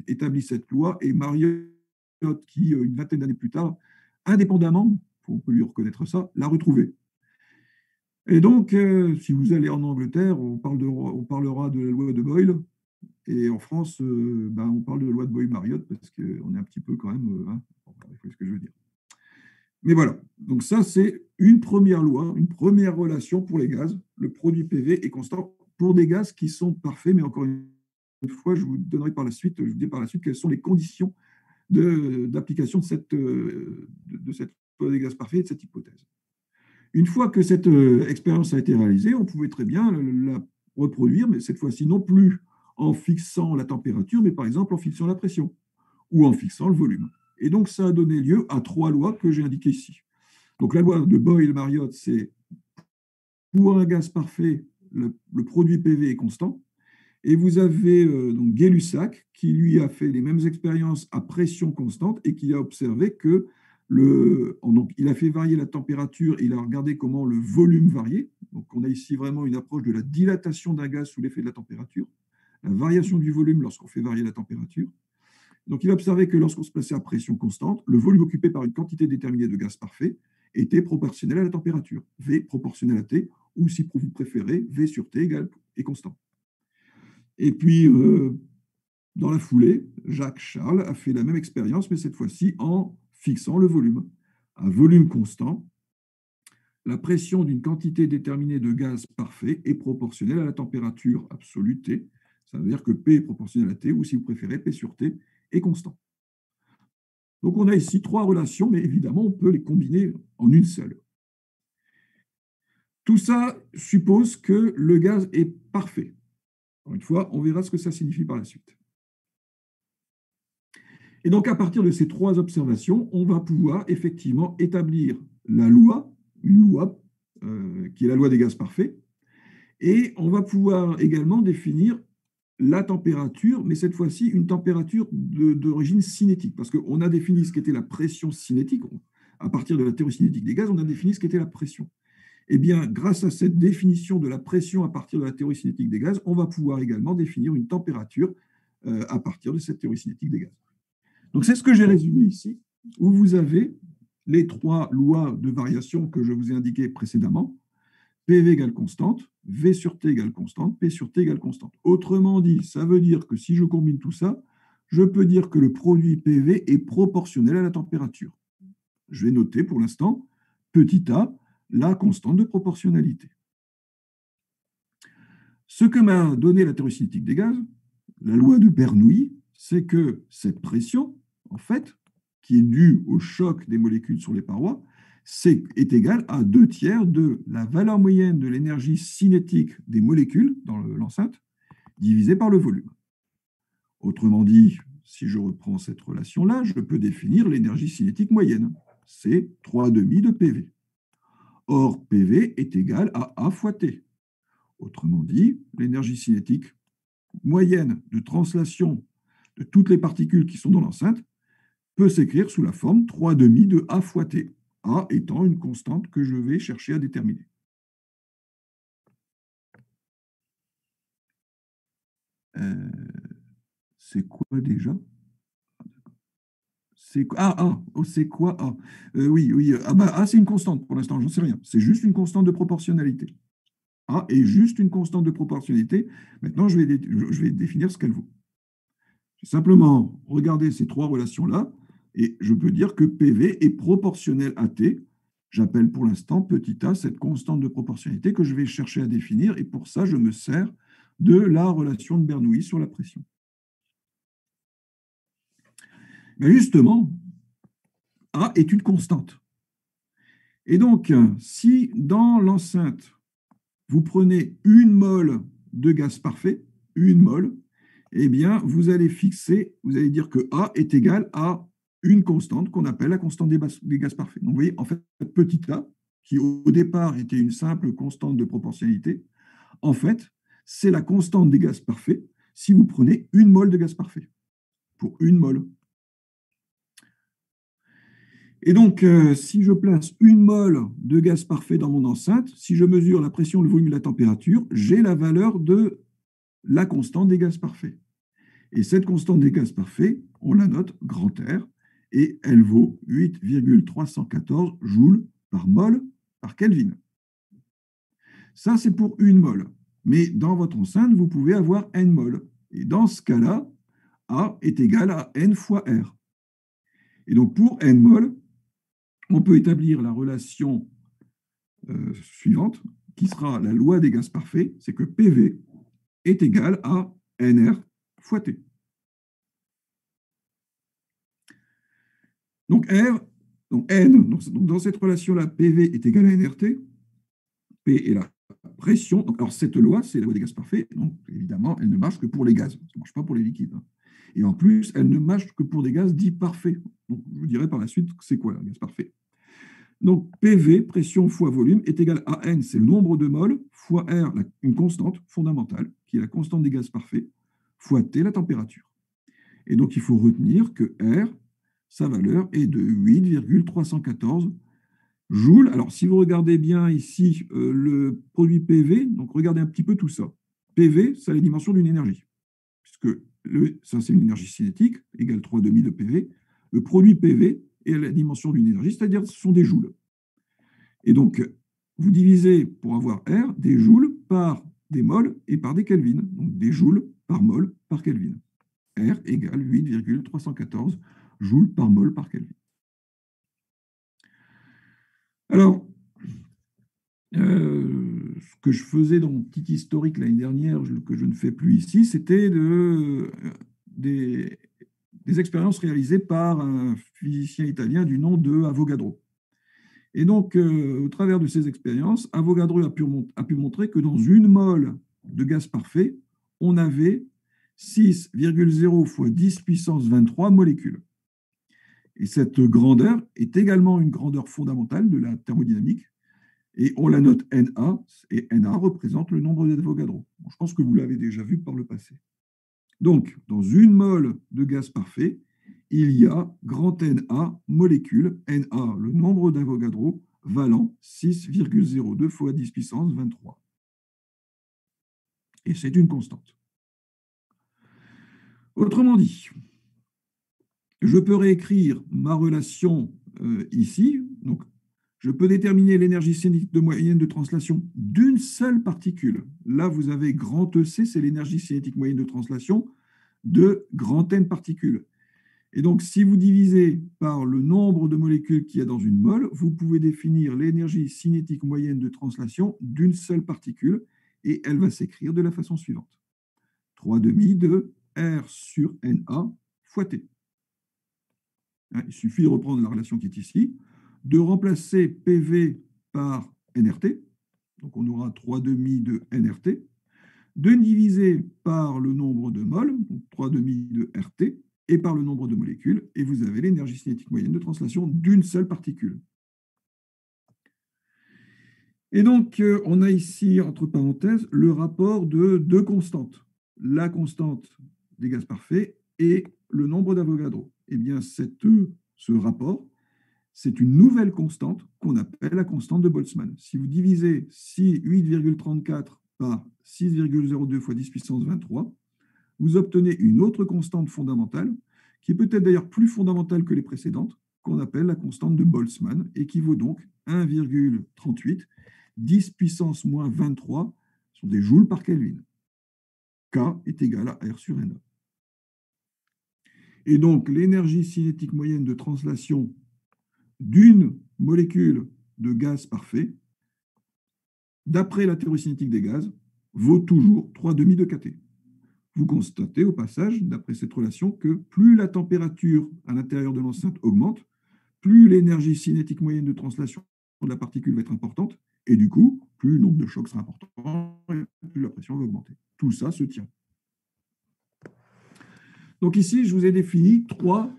établi cette loi et Mariotte qui, une vingtaine d'années plus tard, indépendamment, on peut lui reconnaître ça, l'a retrouvée. Et donc, si vous allez en Angleterre, on parlera de la loi de Boyle. Et en France, on parle de la loi de Boyle-Mariotte parce qu'on est un petit peu quand même... vous voyez ce que je veux dire. Mais voilà, donc ça, c'est une première loi, une première relation pour les gaz. Le produit PV est constant pour des gaz qui sont parfaits, mais encore une fois, je vous dirai par la suite quelles sont les conditions d'application de cette loi des gaz parfaits et de cette hypothèse. Une fois que cette expérience a été réalisée, on pouvait très bien la reproduire, mais cette fois-ci non plus en fixant la température, mais par exemple en fixant la pression ou en fixant le volume. Et donc, ça a donné lieu à 3 lois que j'ai indiquées ici. Donc, la loi de Boyle-Mariotte, c'est pour un gaz parfait, le produit PV est constant. Et vous avez donc Gay-Lussac qui, lui, a fait les mêmes expériences à pression constante et qui a observé que donc, il a fait varier la température et il a regardé comment le volume variait. Donc, on a ici vraiment une approche de la dilatation d'un gaz sous l'effet de la température, la variation du volume lorsqu'on fait varier la température. Donc, il a observé que lorsqu'on se plaçait à pression constante, le volume occupé par une quantité déterminée de gaz parfait était proportionnel à la température, V proportionnel à T, ou si vous préférez, V sur T égale est constant. Et puis, dans la foulée, Jacques Charles a fait la même expérience, mais cette fois-ci en fixant le volume. À volume constant, la pression d'une quantité déterminée de gaz parfait est proportionnelle à la température absolue T. Ça veut dire que P est proportionnel à T, ou si vous préférez, P sur T est constant. Donc, on a ici 3 relations, mais évidemment, on peut les combiner en une seule. Tout ça suppose que le gaz est parfait. Encore une fois, on verra ce que ça signifie par la suite. Et donc, à partir de ces 3 observations, on va pouvoir effectivement établir la loi, une loi qui est la loi des gaz parfaits, et on va pouvoir également définir la température, mais cette fois-ci une température d'origine cinétique, parce qu'on a défini ce qu'était la pression cinétique. À partir de la théorie cinétique des gaz, on a défini ce qu'était la pression. Eh bien, grâce à cette définition de la pression à partir de la théorie cinétique des gaz, on va pouvoir également définir une température à partir de cette théorie cinétique des gaz. Donc, c'est ce que j'ai résumé ici, où vous avez les 3 lois de variation que je vous ai indiquées précédemment. PV égale constante, V sur T égale constante, P sur T égale constante. Autrement dit, ça veut dire que si je combine tout ça, je peux dire que le produit PV est proportionnel à la température. Je vais noter pour l'instant, petit a, la constante de proportionnalité. Ce que m'a donné la théorie cinétique des gaz, la loi de Bernoulli, c'est que cette pression, en fait, qui est due au choc des molécules sur les parois, est égale à 2/3 de la valeur moyenne de l'énergie cinétique des molécules dans l'enceinte, divisée par le volume. Autrement dit, si je reprends cette relation-là, je peux définir l'énergie cinétique moyenne. C'est 3,5 de PV. Or, PV est égal à A fois T. Autrement dit, l'énergie cinétique moyenne de translation de toutes les particules qui sont dans l'enceinte peut s'écrire sous la forme 3,5 de A fois T, A étant une constante que je vais chercher à déterminer. C'est quoi déjà? C'est quoi A? Oui. A, c'est une constante pour l'instant, j'en sais rien. C'est juste une constante de proportionnalité. A est juste une constante de proportionnalité. Maintenant, je vais définir ce qu'elle vaut. J'ai simplement regardé ces 3 relations-là et je peux dire que PV est proportionnel à T. J'appelle pour l'instant petit a cette constante de proportionnalité que je vais chercher à définir et pour ça, je me sers de la relation de Bernoulli sur la pression. Mais justement, A est une constante. Et donc, si dans l'enceinte, vous prenez 1 mole de gaz parfait, 1 mole, eh bien, vous allez dire que A est égal à une constante qu'on appelle la constante des gaz parfaits. Donc, vous voyez, en fait, petit a, qui au départ était une simple constante de proportionnalité, en fait, c'est la constante des gaz parfaits si vous prenez 1 mole de gaz parfait, pour 1 mole. Et donc, si je place 1 mole de gaz parfait dans mon enceinte, si je mesure la pression, le volume et la température, j'ai la valeur de la constante des gaz parfaits. Et cette constante des gaz parfaits, on la note grand R, et elle vaut 8,314 joules par mol par Kelvin. Ça, c'est pour 1 mol. Mais dans votre enceinte, vous pouvez avoir n mol. Et dans ce cas-là, A est égal à n fois R. Et donc, pour n mol, on peut établir la relation suivante, qui sera la loi des gaz parfaits, c'est que PV est égal à NR fois T. Donc R, donc N, donc dans cette relation-là, PV est égal à NRT. P est la pression. Donc, alors cette loi, c'est la loi des gaz parfaits. Donc évidemment, elle ne marche que pour les gaz. Ça ne marche pas pour les liquides. Et en plus, elle ne marche que pour des gaz dits parfaits. Donc, je vous dirai par la suite c'est quoi un gaz parfait. Donc PV, pression fois volume, est égal à N, c'est le nombre de moles, fois R, une constante fondamentale, qui est la constante des gaz parfaits, fois T, la température. Et donc il faut retenir que R, sa valeur est de 8,314 joules. Alors si vous regardez bien ici le produit PV, donc regardez un petit peu tout ça. PV, c'est la dimension d'une énergie, puisque ça c'est une énergie cinétique, égale 3,5 de PV. Le produit PV est la dimension d'une énergie, c'est-à-dire ce sont des joules. Et donc, vous divisez, pour avoir R, des joules par des moles et par des kelvins. Donc, des joules par mol par kelvin. R égale 8,314 joules par mol par kelvin. Alors, ce que je faisais dans mon petit historique l'année dernière, que je ne fais plus ici, c'était des expériences réalisées par un physicien italien du nom de Avogadro. Et donc, au travers de ces expériences, Avogadro a pu montrer que dans une mole de gaz parfait, on avait 6,0 fois 10 puissance 23 molécules. Et cette grandeur est également une grandeur fondamentale de la thermodynamique. Et on la note Na, et Na représente le nombre d'Avogadro. Bon, je pense que vous l'avez déjà vu par le passé. Donc, dans une mole de gaz parfait, il y a grand Na molécules, Na, le nombre d'Avogadro, valant 6,02 fois 10 puissance 23. Et c'est une constante. Autrement dit, je peux réécrire ma relation ici. Donc, je peux déterminer l'énergie cinétique de moyenne de translation d'une seule particule. Là, vous avez grand EC, c'est l'énergie cinétique moyenne de translation de grand N particules. Et donc, si vous divisez par le nombre de molécules qu'il y a dans une mole, vous pouvez définir l'énergie cinétique moyenne de translation d'une seule particule, et elle va s'écrire de la façon suivante. 3,5 de R sur Na fois T. Il suffit de reprendre la relation qui est ici, de remplacer PV par NRT, donc on aura 3,5 de NRT, de diviser par le nombre de moles, donc 3,5 de RT, et par le nombre de molécules, et vous avez l'énergie cinétique moyenne de translation d'une seule particule. Et donc, on a ici, entre parenthèses, le rapport de deux constantes. La constante des gaz parfaits et le nombre d'Avogadro. Eh bien, ce rapport, c'est une nouvelle constante qu'on appelle la constante de Boltzmann. Si vous divisez 8,34 par 6,02 fois 10 puissance 23, vous obtenez une autre constante fondamentale, qui est peut-être d'ailleurs plus fondamentale que les précédentes, qu'on appelle la constante de Boltzmann, et qui vaut donc 1,38, 10 puissance moins 23 sont des joules par Kelvin. K est égal à R sur Na. Et donc, l'énergie cinétique moyenne de translation d'une molécule de gaz parfait, d'après la théorie cinétique des gaz, vaut toujours 3,5 de kT. Vous constatez au passage, d'après cette relation, que plus la température à l'intérieur de l'enceinte augmente, plus l'énergie cinétique moyenne de translation de la particule va être importante, et du coup, plus le nombre de chocs sera important, et plus la pression va augmenter. Tout ça se tient. Donc ici, je vous ai défini trois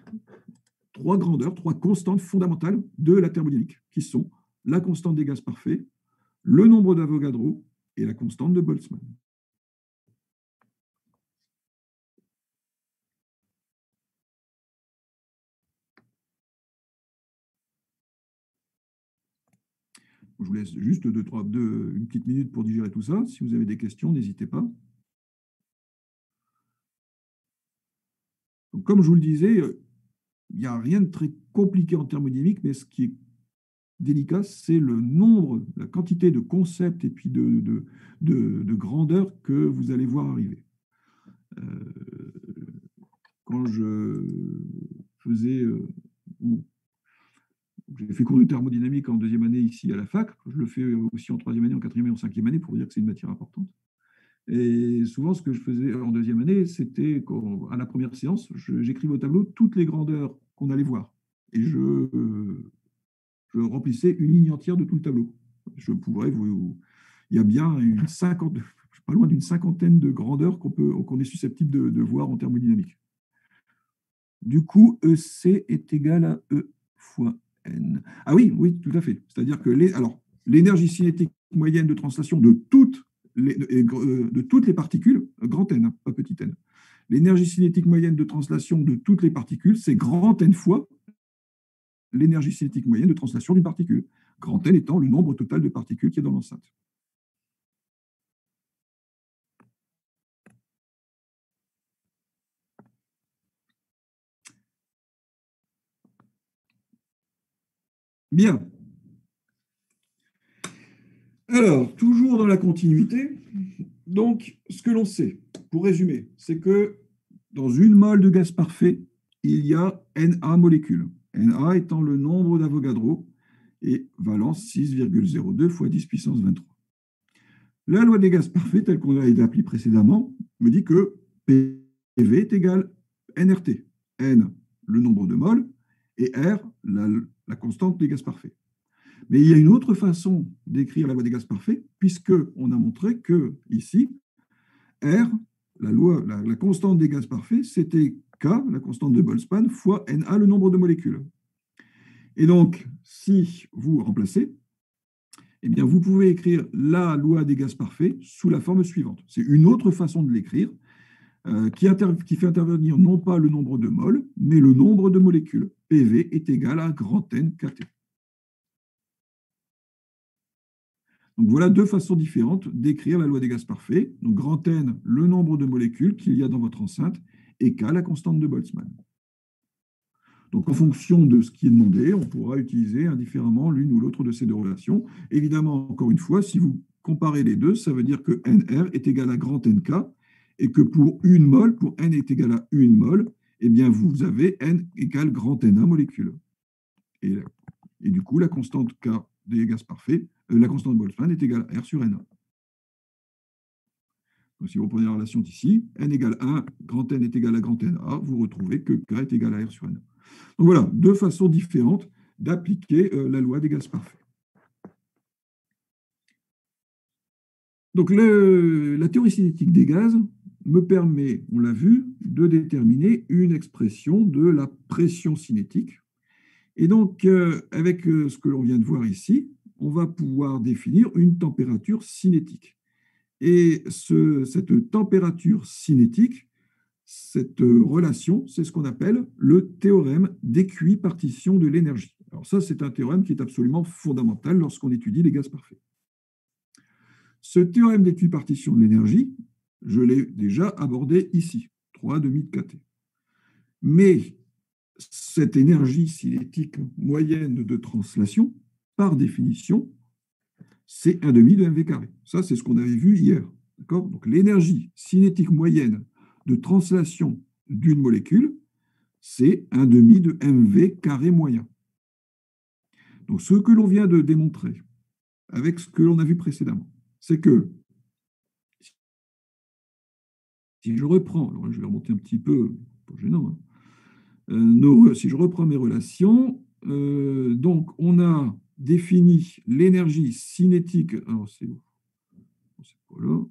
grandeurs, trois constantes fondamentales de la thermodynamique, qui sont la constante des gaz parfaits, le nombre d'Avogadro et la constante de Boltzmann. Je vous laisse juste une petite minute pour digérer tout ça. Si vous avez des questions, n'hésitez pas. Donc, comme je vous le disais, il n'y a rien de très compliqué en thermodynamique, mais ce qui est délicat, c'est le nombre, la quantité de concepts et puis de grandeur que vous allez voir arriver. Quand je faisais... j'ai fait cours de thermodynamique en deuxième année ici à la fac. Je le fais aussi en troisième année, en quatrième année, en cinquième année, pour vous dire que c'est une matière importante. Et souvent, ce que je faisais en deuxième année, c'était à la première séance, j'écrivais au tableau toutes les grandeurs qu'on allait voir. Et je remplissais une ligne entière de tout le tableau. Je pourrais il y a bien pas loin d'une cinquantaine de grandeurs qu'on est susceptible de voir en thermodynamique. Du coup, EC est égal à E fois N. Ah oui, oui, tout à fait. C'est-à-dire que l'énergie cinétique moyenne de translation de toutes les particules, grand N, hein, pas petit n, l'énergie cinétique moyenne de translation de toutes les particules, c'est grand N fois l'énergie cinétique moyenne de translation d'une particule. Grand N étant le nombre total de particules qui est dans l'enceinte. Bien. Alors, toujours dans la continuité, donc, ce que l'on sait, pour résumer, c'est que dans une mole de gaz parfait, il y a Na molécules. Na étant le nombre d'Avogadro et valence 6,02 fois 10 puissance 23. La loi des gaz parfaits, telle qu'on a appelée précédemment, me dit que PV est égal nRT. N, le nombre de moles, et R, la constante des gaz parfaits. Mais il y a une autre façon d'écrire la loi des gaz parfaits, puisqu'on a montré que ici, R, la constante des gaz parfaits, c'était K, la constante de Boltzmann, fois Na, le nombre de molécules. Et donc, si vous remplacez, eh bien, vous pouvez écrire la loi des gaz parfaits sous la forme suivante. C'est une autre façon de l'écrire qui fait intervenir non pas le nombre de moles, mais le nombre de molécules. PV est égal à grand N KT. Donc voilà deux façons différentes d'écrire la loi des gaz parfaits. Donc grand N, le nombre de molécules qu'il y a dans votre enceinte, et K, la constante de Boltzmann. Donc en fonction de ce qui est demandé, on pourra utiliser indifféremment l'une ou l'autre de ces deux relations. Évidemment, encore une fois, si vous comparez les deux, ça veut dire que NR est égal à grand NK, et que pour une mole, pour N est égal à une mole, eh bien vous avez N égale grand Na molécules. Et du coup, la constante K des gaz parfaits, la constante de Boltzmann est égale à R sur Na. Donc, si vous prenez la relation d'ici, N égale 1, grand N est égal à grand Na, vous retrouvez que K est égal à R sur Na. Donc voilà, deux façons différentes d'appliquer la loi des gaz parfaits. Donc la théorie cinétique des gaz me permet, on l'a vu, de déterminer une expression de la pression cinétique. Et donc, avec ce que l'on vient de voir ici, on va pouvoir définir une température cinétique. Et cette température cinétique, cette relation, c'est ce qu'on appelle le théorème d'équipartition de l'énergie. Alors ça, c'est un théorème qui est absolument fondamental lorsqu'on étudie les gaz parfaits. Ce théorème d'équipartition de l'énergie, je l'ai déjà abordé ici, 3 demi de kT. Mais cette énergie cinétique moyenne de translation, par définition, c'est 1 demi de mv carré. Ça, c'est ce qu'on avait vu hier. Donc l'énergie cinétique moyenne de translation d'une molécule, c'est 1 demi de mv carré moyen. Donc ce que l'on vient de démontrer avec ce que l'on a vu précédemment, c'est que si je reprends, alors je vais remonter un petit peu, pas gênant, hein, si je reprends mes relations, donc on a défini l'énergie cinétique, alors c'est pas là,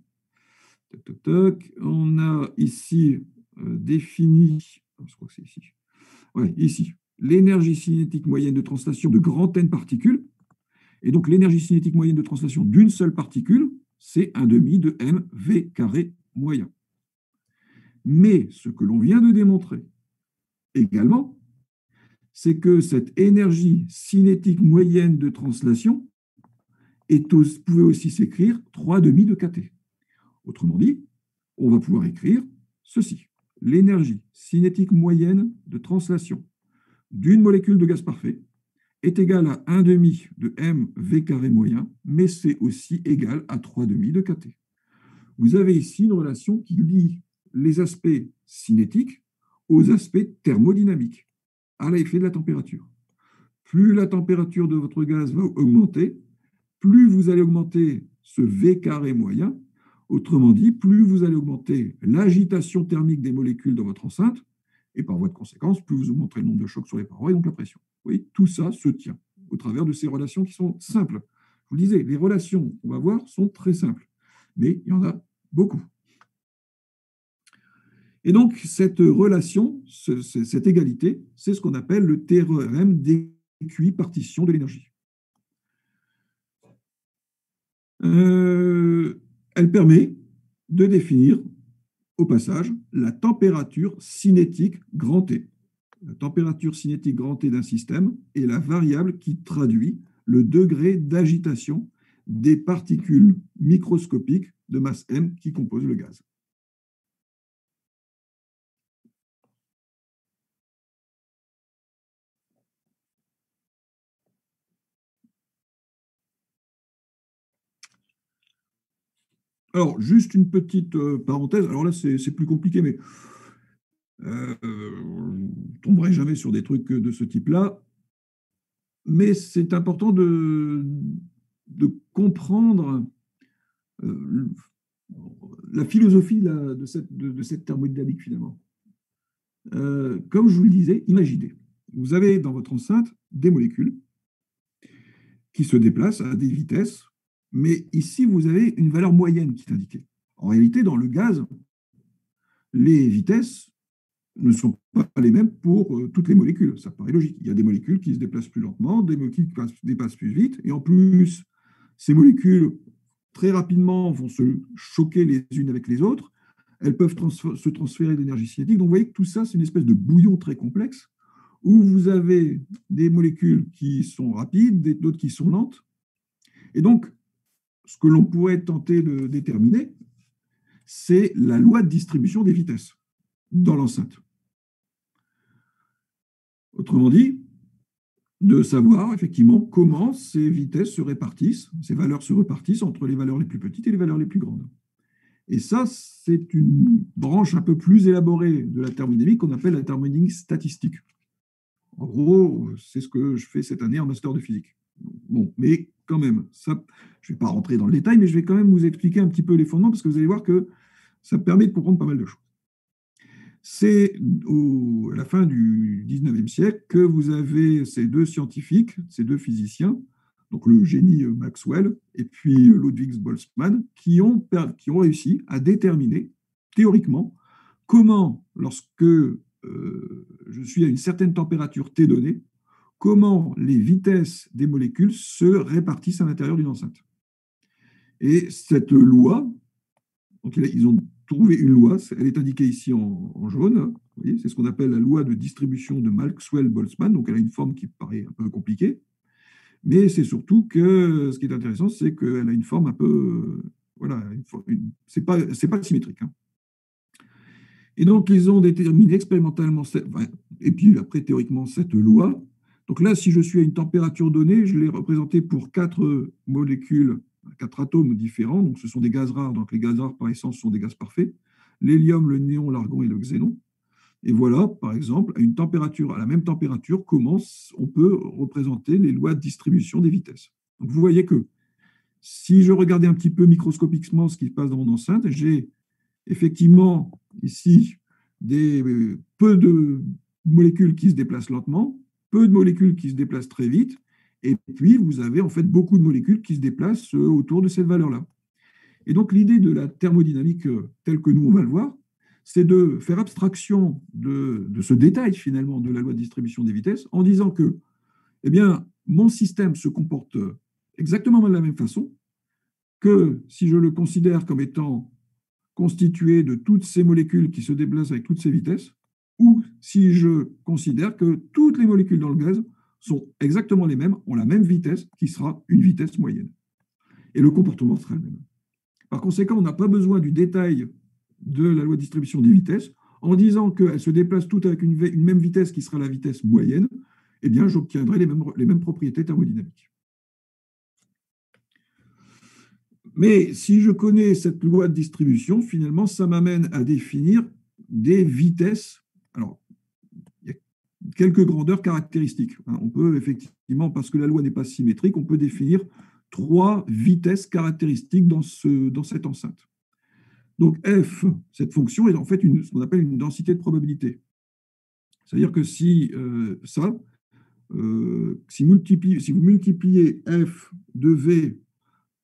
tac, tac, tac, on a ici défini, je crois que c'est ici, ouais, ici, l'énergie cinétique moyenne de translation de grand N particules, et donc l'énergie cinétique moyenne de translation d'une seule particule, c'est 1 demi de mv carré moyen. Mais ce que l'on vient de démontrer également, c'est que cette énergie cinétique moyenne de translation pouvait aussi s'écrire 3 demi de kT. Autrement dit, on va pouvoir écrire ceci. L'énergie cinétique moyenne de translation d'une molécule de gaz parfait est égale à 1 demi de mv carré moyen, mais c'est aussi égal à 3 demi de kT. Vous avez ici une relation qui lie les aspects cinétiques aux aspects thermodynamiques, à l'effet de la température. Plus la température de votre gaz va augmenter, plus vous allez augmenter ce V carré moyen, Autrement dit, plus vous allez augmenter l'agitation thermique des molécules dans votre enceinte, et par voie de conséquence, plus vous augmenterez le nombre de chocs sur les parois et donc la pression. Vous voyez, tout ça se tient au travers de ces relations qui sont simples. Je vous le disais, les relations qu'on va voir sont très simples, mais il y en a beaucoup. Et donc, cette relation, cette égalité, c'est ce qu'on appelle le théorème d'équipartition de l'énergie. Elle permet de définir, au passage, la température cinétique grand T. La température cinétique grand T d'un système est la variable qui traduit le degré d'agitation des particules microscopiques de masse m qui composent le gaz. Alors, juste une petite parenthèse. Alors là, c'est plus compliqué, mais je ne tomberai jamais sur des trucs de ce type-là. Mais c'est important de comprendre la philosophie de cette thermodynamique, finalement. Comme je vous le disais, imaginez, vous avez dans votre enceinte des molécules qui se déplacent à des vitesses, mais ici, vous avez une valeur moyenne qui est indiquée. En réalité, dans le gaz, les vitesses ne sont pas les mêmes pour toutes les molécules. Ça paraît logique. Il y a des molécules qui se déplacent plus lentement, des molécules qui se déplacent plus vite, et en plus, ces molécules, très rapidement, vont se choquer les unes avec les autres. Elles peuvent se transférer d'énergie cinétique. Donc, vous voyez que tout ça, c'est une espèce de bouillon très complexe, où vous avez des molécules qui sont rapides, d'autres qui sont lentes. Et donc, ce que l'on pourrait tenter de déterminer, c'est la loi de distribution des vitesses dans l'enceinte. Autrement dit, de savoir effectivement comment ces vitesses se répartissent, ces valeurs se répartissent entre les valeurs les plus petites et les valeurs les plus grandes. Et ça, c'est une branche un peu plus élaborée de la thermodynamique qu'on appelle la thermodynamique statistique. En gros, c'est ce que je fais cette année en master de physique. Bon, mais quand même, ça, je ne vais pas rentrer dans le détail, mais je vais quand même vous expliquer un petit peu les fondements parce que vous allez voir que ça permet de comprendre pas mal de choses. C'est à la fin du 19e siècle que vous avez ces deux scientifiques, ces deux physiciens, donc le génie Maxwell et puis Ludwig Boltzmann, qui ont réussi à déterminer théoriquement comment, lorsque je suis à une certaine température T donnée, comment les vitesses des molécules se répartissent à l'intérieur d'une enceinte. Et cette loi, donc ils ont trouvé une loi, elle est indiquée ici en jaune, c'est ce qu'on appelle la loi de distribution de Maxwell-Boltzmann, donc elle a une forme qui paraît un peu compliquée, mais c'est surtout que ce qui est intéressant, c'est qu'elle a une forme un peu, voilà, c'est pas symétrique. Hein. Et donc ils ont déterminé expérimentalement, et puis après théoriquement cette loi. Donc là, si je suis à une température donnée, je l'ai représenté pour 4 molécules, 4 atomes différents. Donc ce sont des gaz rares. Donc les gaz rares par essence sont des gaz parfaits. L'hélium, le néon, l'argon et le xénon. Et voilà, par exemple, à la même température, comment on peut représenter les lois de distribution des vitesses. Donc vous voyez que si je regardais un petit peu microscopiquement ce qui se passe dans mon enceinte, j'ai effectivement ici peu de molécules qui se déplacent lentement, peu de molécules qui se déplacent très vite, et puis vous avez en fait beaucoup de molécules qui se déplacent autour de cette valeur-là. Et donc l'idée de la thermodynamique telle que nous on va le voir, c'est de faire abstraction de ce détail finalement de la loi de distribution des vitesses en disant que eh bien, mon système se comporte exactement de la même façon que si je le considère comme étant constitué de toutes ces molécules qui se déplacent avec toutes ces vitesses, ou si je considère que toutes les molécules dans le gaz sont exactement les mêmes, ont la même vitesse, qui sera une vitesse moyenne. Et le comportement sera le même. Par conséquent, on n'a pas besoin du détail de la loi de distribution des vitesses. En disant qu'elles se déplacent toutes avec une même vitesse qui sera la vitesse moyenne, eh bien, j'obtiendrai les mêmes propriétés thermodynamiques. Mais si je connais cette loi de distribution, finalement, ça m'amène à définir des vitesses. Alors, il y a quelques grandeurs caractéristiques. On peut effectivement, parce que la loi n'est pas symétrique, on peut définir 3 vitesses caractéristiques dans cette enceinte. Donc F, cette fonction est en fait ce qu'on appelle une densité de probabilité. C'est-à-dire que si si vous multipliez F de V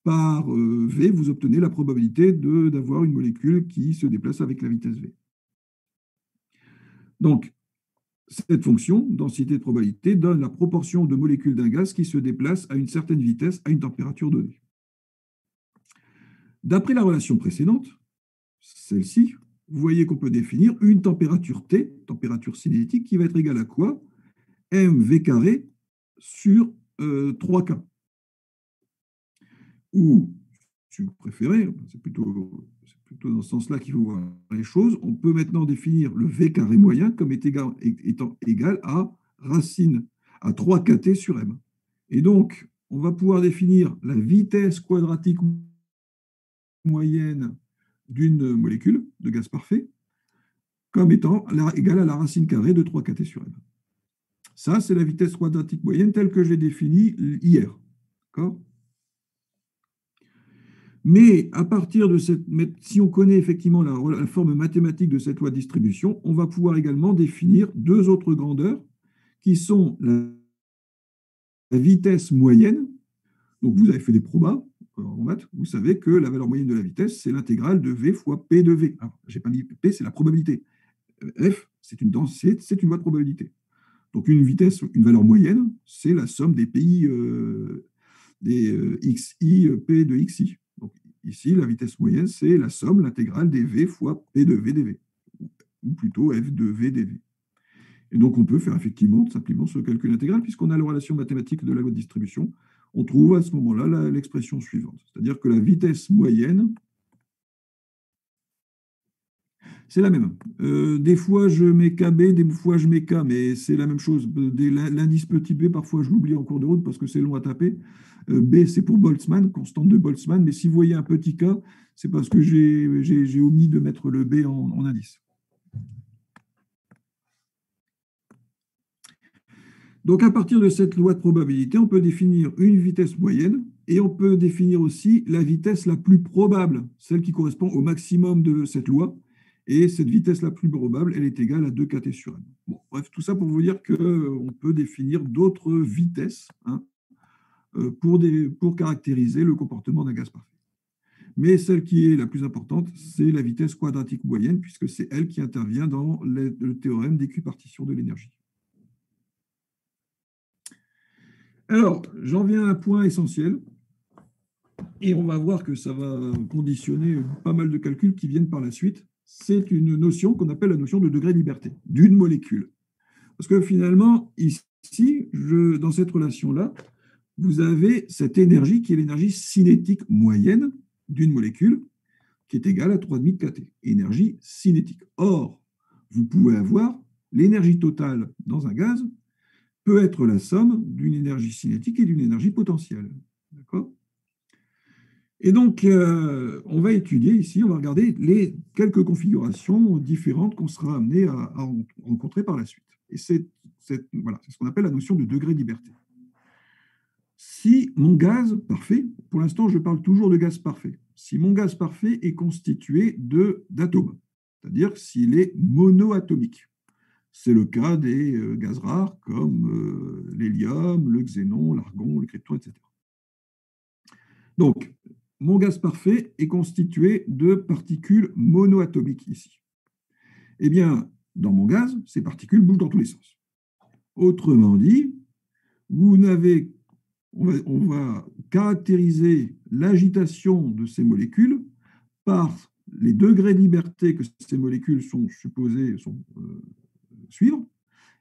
par V, vous obtenez la probabilité d'avoir une molécule qui se déplace avec la vitesse V. Donc, cette fonction, densité de probabilité, donne la proportion de molécules d'un gaz qui se déplacent à une certaine vitesse à une température donnée. D'après la relation précédente, celle-ci, vous voyez qu'on peut définir une température T, température cinétique, qui va être égale à quoi? mv carré sur 3K. Ou, si vous préférez, c'est plutôt dans ce sens-là qu'il faut voir les choses, on peut maintenant définir le V carré moyen comme étant égal à racine à 3KT sur M. Et donc, on va pouvoir définir la vitesse quadratique moyenne d'une molécule de gaz parfait comme étant égale à la racine carrée de 3KT sur M. Ça, c'est la vitesse quadratique moyenne telle que je l'ai définie hier. D'accord ? Mais à partir de si on connaît effectivement la forme mathématique de cette loi de distribution, on va pouvoir également définir deux autres grandeurs qui sont la vitesse moyenne. Donc vous avez fait des probas en maths, vous savez que la valeur moyenne de la vitesse, c'est l'intégrale de V fois P de V. Alors, je n'ai pas dit P, c'est la probabilité. F, c'est une loi de probabilité. Donc une valeur moyenne, c'est la somme des PI des XI, P de XI. Donc ici, la vitesse moyenne, c'est la somme, l'intégrale des V fois P de V dV, ou plutôt F de V dV. Et donc on peut faire effectivement simplement ce calcul intégral, puisqu'on a la relation mathématique de la loi de distribution. On trouve à ce moment-là l'expression suivante, c'est-à-dire que la vitesse moyenne, c'est la même. Des fois, je mets KB, des fois, je mets K, mais c'est la même chose. L'indice petit b, parfois, je l'oublie en cours de route parce que c'est long à taper. B, c'est pour Boltzmann, constante de Boltzmann. Mais si vous voyez un petit K, c'est parce que j'ai omis de mettre le B en indice. Donc, à partir de cette loi de probabilité, on peut définir une vitesse moyenne et on peut définir aussi la vitesse la plus probable, celle qui correspond au maximum de cette loi. Et cette vitesse la plus probable, elle est égale à 2kT sur m. Bon, bref, tout ça pour vous dire qu'on peut définir d'autres vitesses pour caractériser le comportement d'un gaz parfait. Mais celle qui est la plus importante, c'est la vitesse quadratique moyenne, puisque c'est elle qui intervient dans le théorème d'équipartition de l'énergie. Alors, j'en viens à un point essentiel, et on va voir que ça va conditionner pas mal de calculs qui viennent par la suite. C'est une notion qu'on appelle la notion de degré de liberté d'une molécule. Parce que finalement, ici, dans cette relation-là, vous avez cette énergie qui est l'énergie cinétique moyenne d'une molécule qui est égale à 3,5 kT, énergie cinétique. Or, vous pouvez avoir l'énergie totale dans un gaz peut être la somme d'une énergie cinétique et d'une énergie potentielle. D'accord ? Et donc, on va étudier ici, on va regarder les quelques configurations différentes qu'on sera amené à rencontrer par la suite. Et c'est ce qu'on appelle la notion de degré de liberté. Si mon gaz parfait, pour l'instant, je parle toujours de gaz parfait, si mon gaz parfait est constitué d'atomes, c'est-à-dire s'il est monoatomique, c'est le cas des gaz rares comme l'hélium, le xénon, l'argon, le krypton, etc. Donc, mon gaz parfait est constitué de particules monoatomiques ici. Eh bien, dans mon gaz, ces particules bougent dans tous les sens. Autrement dit, on va caractériser l'agitation de ces molécules par les degrés de liberté que ces molécules sont supposées suivre.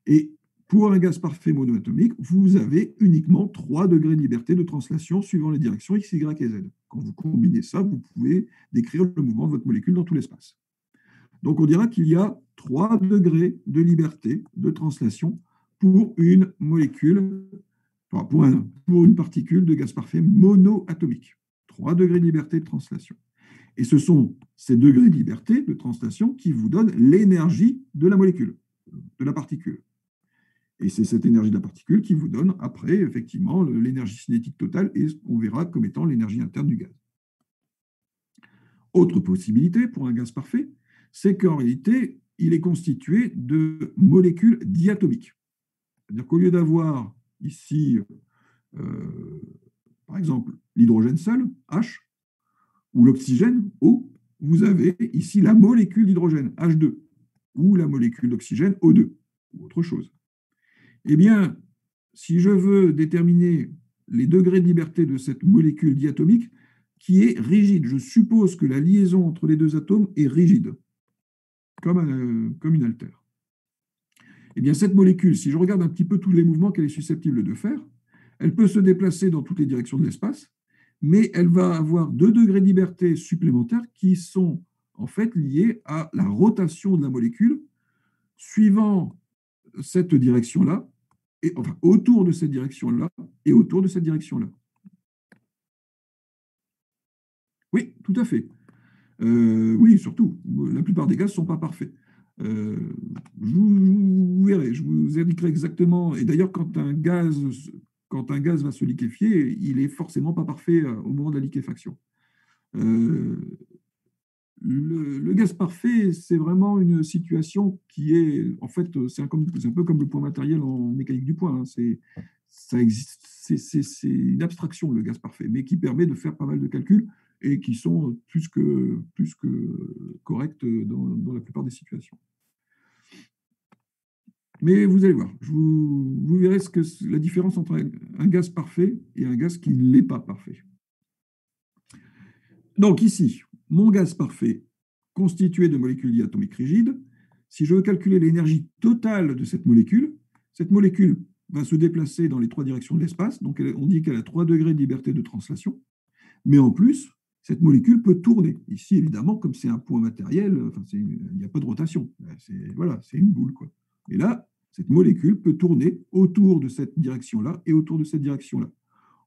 Et pour un gaz parfait monoatomique, vous avez uniquement 3 degrés de liberté de translation suivant les directions X, Y et Z. Quand vous combinez ça, vous pouvez décrire le mouvement de votre molécule dans tout l'espace. Donc, on dira qu'il y a 3 degrés de liberté de translation pour une molécule, pour une particule de gaz parfait monoatomique. 3 degrés de liberté de translation. Et ce sont ces degrés de liberté de translation qui vous donnent l'énergie de la molécule, de la particule. Et c'est cette énergie de la particule qui vous donne après, effectivement, l'énergie cinétique totale et ce qu'on verra comme étant l'énergie interne du gaz. Autre possibilité pour un gaz parfait, c'est qu'en réalité, il est constitué de molécules diatomiques. C'est-à-dire qu'au lieu d'avoir ici, euh, par exemple, l'hydrogène seul, H, ou l'oxygène, O, vous avez ici la molécule d'hydrogène, H2, ou la molécule d'oxygène, O2, ou autre chose. Eh bien, si je veux déterminer les degrés de liberté de cette molécule diatomique, qui est rigide, je suppose que la liaison entre les deux atomes est rigide, comme une altère. Eh bien, cette molécule, si je regarde un petit peu tous les mouvements qu'elle est susceptible de faire, elle peut se déplacer dans toutes les directions de l'espace, mais elle va avoir 2 degrés de liberté supplémentaires qui sont en fait liés à la rotation de la molécule suivant cette direction-là, et enfin autour de cette direction-là et autour de cette direction-là. Oui, tout à fait. Oui, surtout, la plupart des gaz ne sont pas parfaits. Euh, vous verrez, je vous indiquerai exactement. Et d'ailleurs, quand un gaz va se liquéfier, il n'est forcément pas parfait au moment de la liquéfaction. Euh, le gaz parfait, c'est vraiment une situation qui est, en fait, c'est un peu comme le point matériel en mécanique du point. Hein. Ça existe, c'est une abstraction, le gaz parfait, mais qui permet de faire pas mal de calculs et qui sont plus que corrects dans la plupart des situations. Mais vous allez voir, vous verrez la différence entre un gaz parfait et un gaz qui ne l'est pas parfait. Donc ici, mon gaz parfait constitué de molécules diatomiques rigides, si je veux calculer l'énergie totale de cette molécule va se déplacer dans les 3 directions de l'espace, donc on dit qu'elle a 3 degrés de liberté de translation, mais en plus, cette molécule peut tourner. Ici, évidemment, comme c'est un point matériel, il n'y a pas de rotation. Voilà, c'est une boule, quoi. Et là, cette molécule peut tourner autour de cette direction-là et autour de cette direction-là.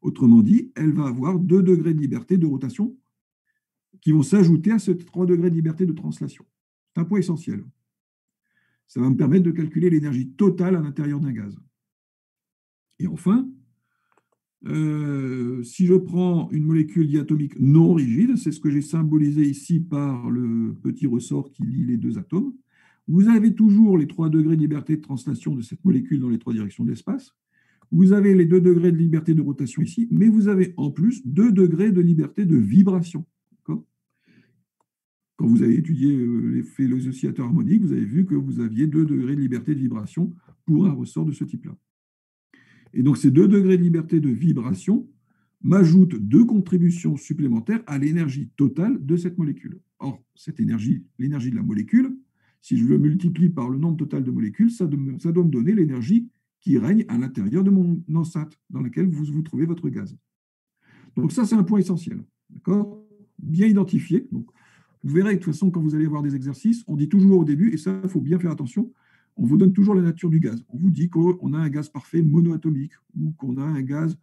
Autrement dit, elle va avoir 2 degrés de liberté de rotation qui vont s'ajouter à ces 3 degrés de liberté de translation. C'est un point essentiel. Ça va me permettre de calculer l'énergie totale à l'intérieur d'un gaz. Et enfin, si je prends une molécule diatomique non rigide, c'est ce que j'ai symbolisé ici par le petit ressort qui lie les 2 atomes, vous avez toujours les 3 degrés de liberté de translation de cette molécule dans les 3 directions de l'espace. Vous avez les 2 degrés de liberté de rotation ici, mais vous avez en plus 2 degrés de liberté de vibration. Quand vous avez étudié l'effet des oscillateurs harmoniques, vous avez vu que vous aviez 2 degrés de liberté de vibration pour un ressort de ce type-là. Et donc, ces 2 degrés de liberté de vibration m'ajoutent 2 contributions supplémentaires à l'énergie totale de cette molécule. Or, cette énergie, l'énergie de la molécule, si je le multiplie par le nombre total de molécules, ça doit me donner l'énergie qui règne à l'intérieur de mon enceinte dans laquelle vous trouvez votre gaz. Donc ça, c'est un point essentiel. D'accord ? Bien identifié. Donc, vous verrez de toute façon, quand vous allez avoir des exercices, on dit toujours au début, et ça, il faut bien faire attention, on vous donne toujours la nature du gaz. On vous dit qu'on a un gaz parfait monoatomique, ou qu'on a un gaz,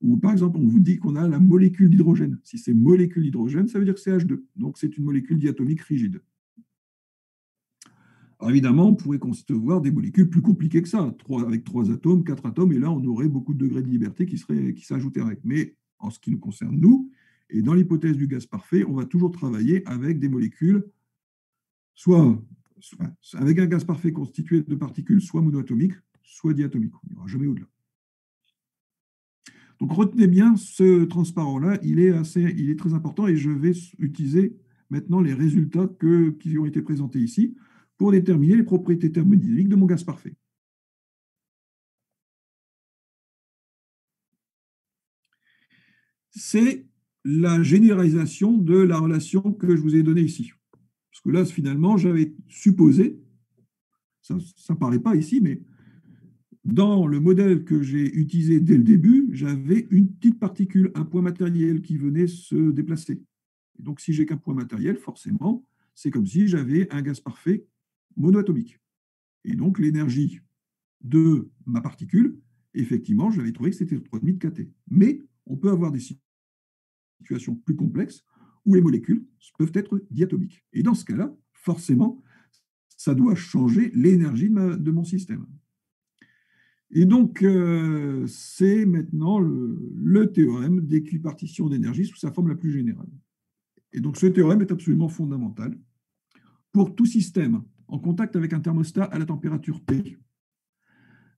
ou par exemple, on vous dit qu'on a la molécule d'hydrogène. Si c'est molécule d'hydrogène, ça veut dire que c'est H2. Donc, c'est une molécule diatomique rigide. Alors, évidemment, on pourrait concevoir des molécules plus compliquées que ça, avec 3 atomes, 4 atomes, et là, on aurait beaucoup de degrés de liberté qui s'ajouteraient. Mais en ce qui nous concerne, nous, et dans l'hypothèse du gaz parfait, on va toujours travailler avec des molécules, soit avec un gaz parfait constitué de particules soit monoatomiques, soit diatomiques. Il n'y aura jamais au-delà. Donc retenez bien ce transparent-là, il est très important et je vais utiliser maintenant les résultats qui ont été présentés ici pour déterminer les propriétés thermodynamiques de mon gaz parfait. C'est la généralisation de la relation que je vous ai donnée ici. Parce que là, finalement, j'avais supposé, ça ne paraît pas ici, mais dans le modèle que j'ai utilisé dès le début, j'avais une petite particule, un point matériel qui venait se déplacer. Et donc, si j'ai qu'un point matériel, forcément, c'est comme si j'avais un gaz parfait monoatomique. Et donc, l'énergie de ma particule, effectivement, j'avais trouvé que c'était 3,5 de kT. Mais on peut avoir des situations plus complexes où les molécules peuvent être diatomiques. Et dans ce cas-là, forcément, ça doit changer l'énergie de mon système. Et donc, c'est maintenant le théorème d'équipartition d'énergie sous sa forme la plus générale. Et donc, ce théorème est absolument fondamental. Pour tout système en contact avec un thermostat à la température T,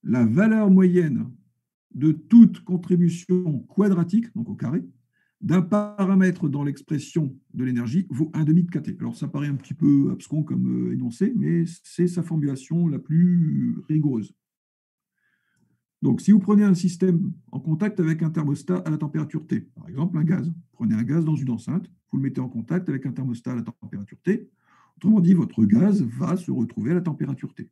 la valeur moyenne de toute contribution quadratique, donc au carré, d'un paramètre dans l'expression de l'énergie vaut 1/2 de kT. Alors, ça paraît un petit peu abscon comme énoncé, mais c'est sa formulation la plus rigoureuse. Donc, si vous prenez un système en contact avec un thermostat à la température T, par exemple un gaz, prenez un gaz dans une enceinte, vous le mettez en contact avec un thermostat à la température T, autrement dit, votre gaz va se retrouver à la température T.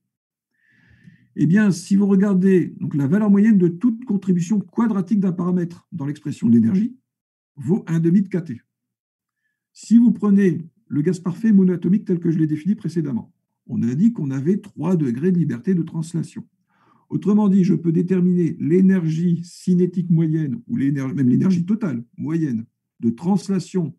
Eh bien, si vous regardez donc, la valeur moyenne de toute contribution quadratique d'un paramètre dans l'expression de l'énergie, vaut 1/2 de kT. Si vous prenez le gaz parfait monoatomique tel que je l'ai défini précédemment, on a dit qu'on avait 3 degrés de liberté de translation. Autrement dit, je peux déterminer l'énergie cinétique moyenne, ou même l'énergie totale moyenne de translation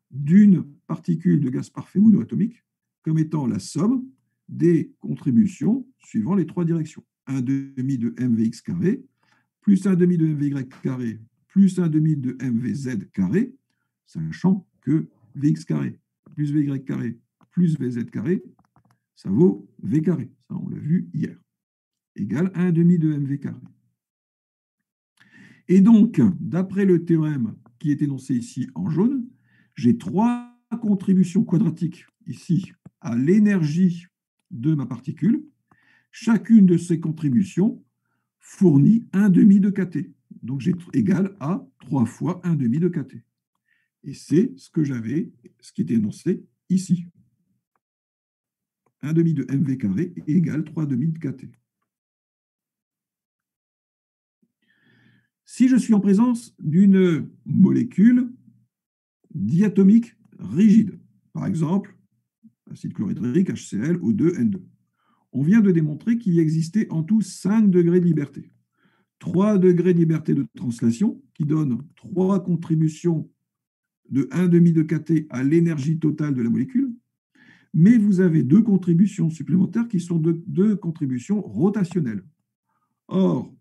d'une particule de gaz parfait monoatomique comme étant la somme des contributions suivant les 3 directions. 1/2 de mvx carré, plus 1/2 de mvy carré, plus 1/2 de mvz carré, sachant que vx carré plus vy carré plus vz carré, ça vaut v carré. Ça, on l'a vu hier. Égale 1/2 de mv carré. Et donc, d'après le théorème qui est énoncé ici en jaune, j'ai 3 contributions quadratiques ici à l'énergie de ma particule. Chacune de ces contributions fournit 1/2 de kT. Donc, j'ai égal à 3 fois 1/2 de kT. Et c'est ce qui était énoncé ici. 1/2 de mv carré égale 3/2 de kT. Si je suis en présence d'une molécule diatomique rigide, par exemple, acide chlorhydrique, HCl, O2, N2, on vient de démontrer qu'il existait en tout 5 degrés de liberté. 3 degrés de liberté de translation qui donnent 3 contributions de 1/2 de kT à l'énergie totale de la molécule, mais vous avez 2 contributions supplémentaires qui sont 2 contributions rotationnelles. Or,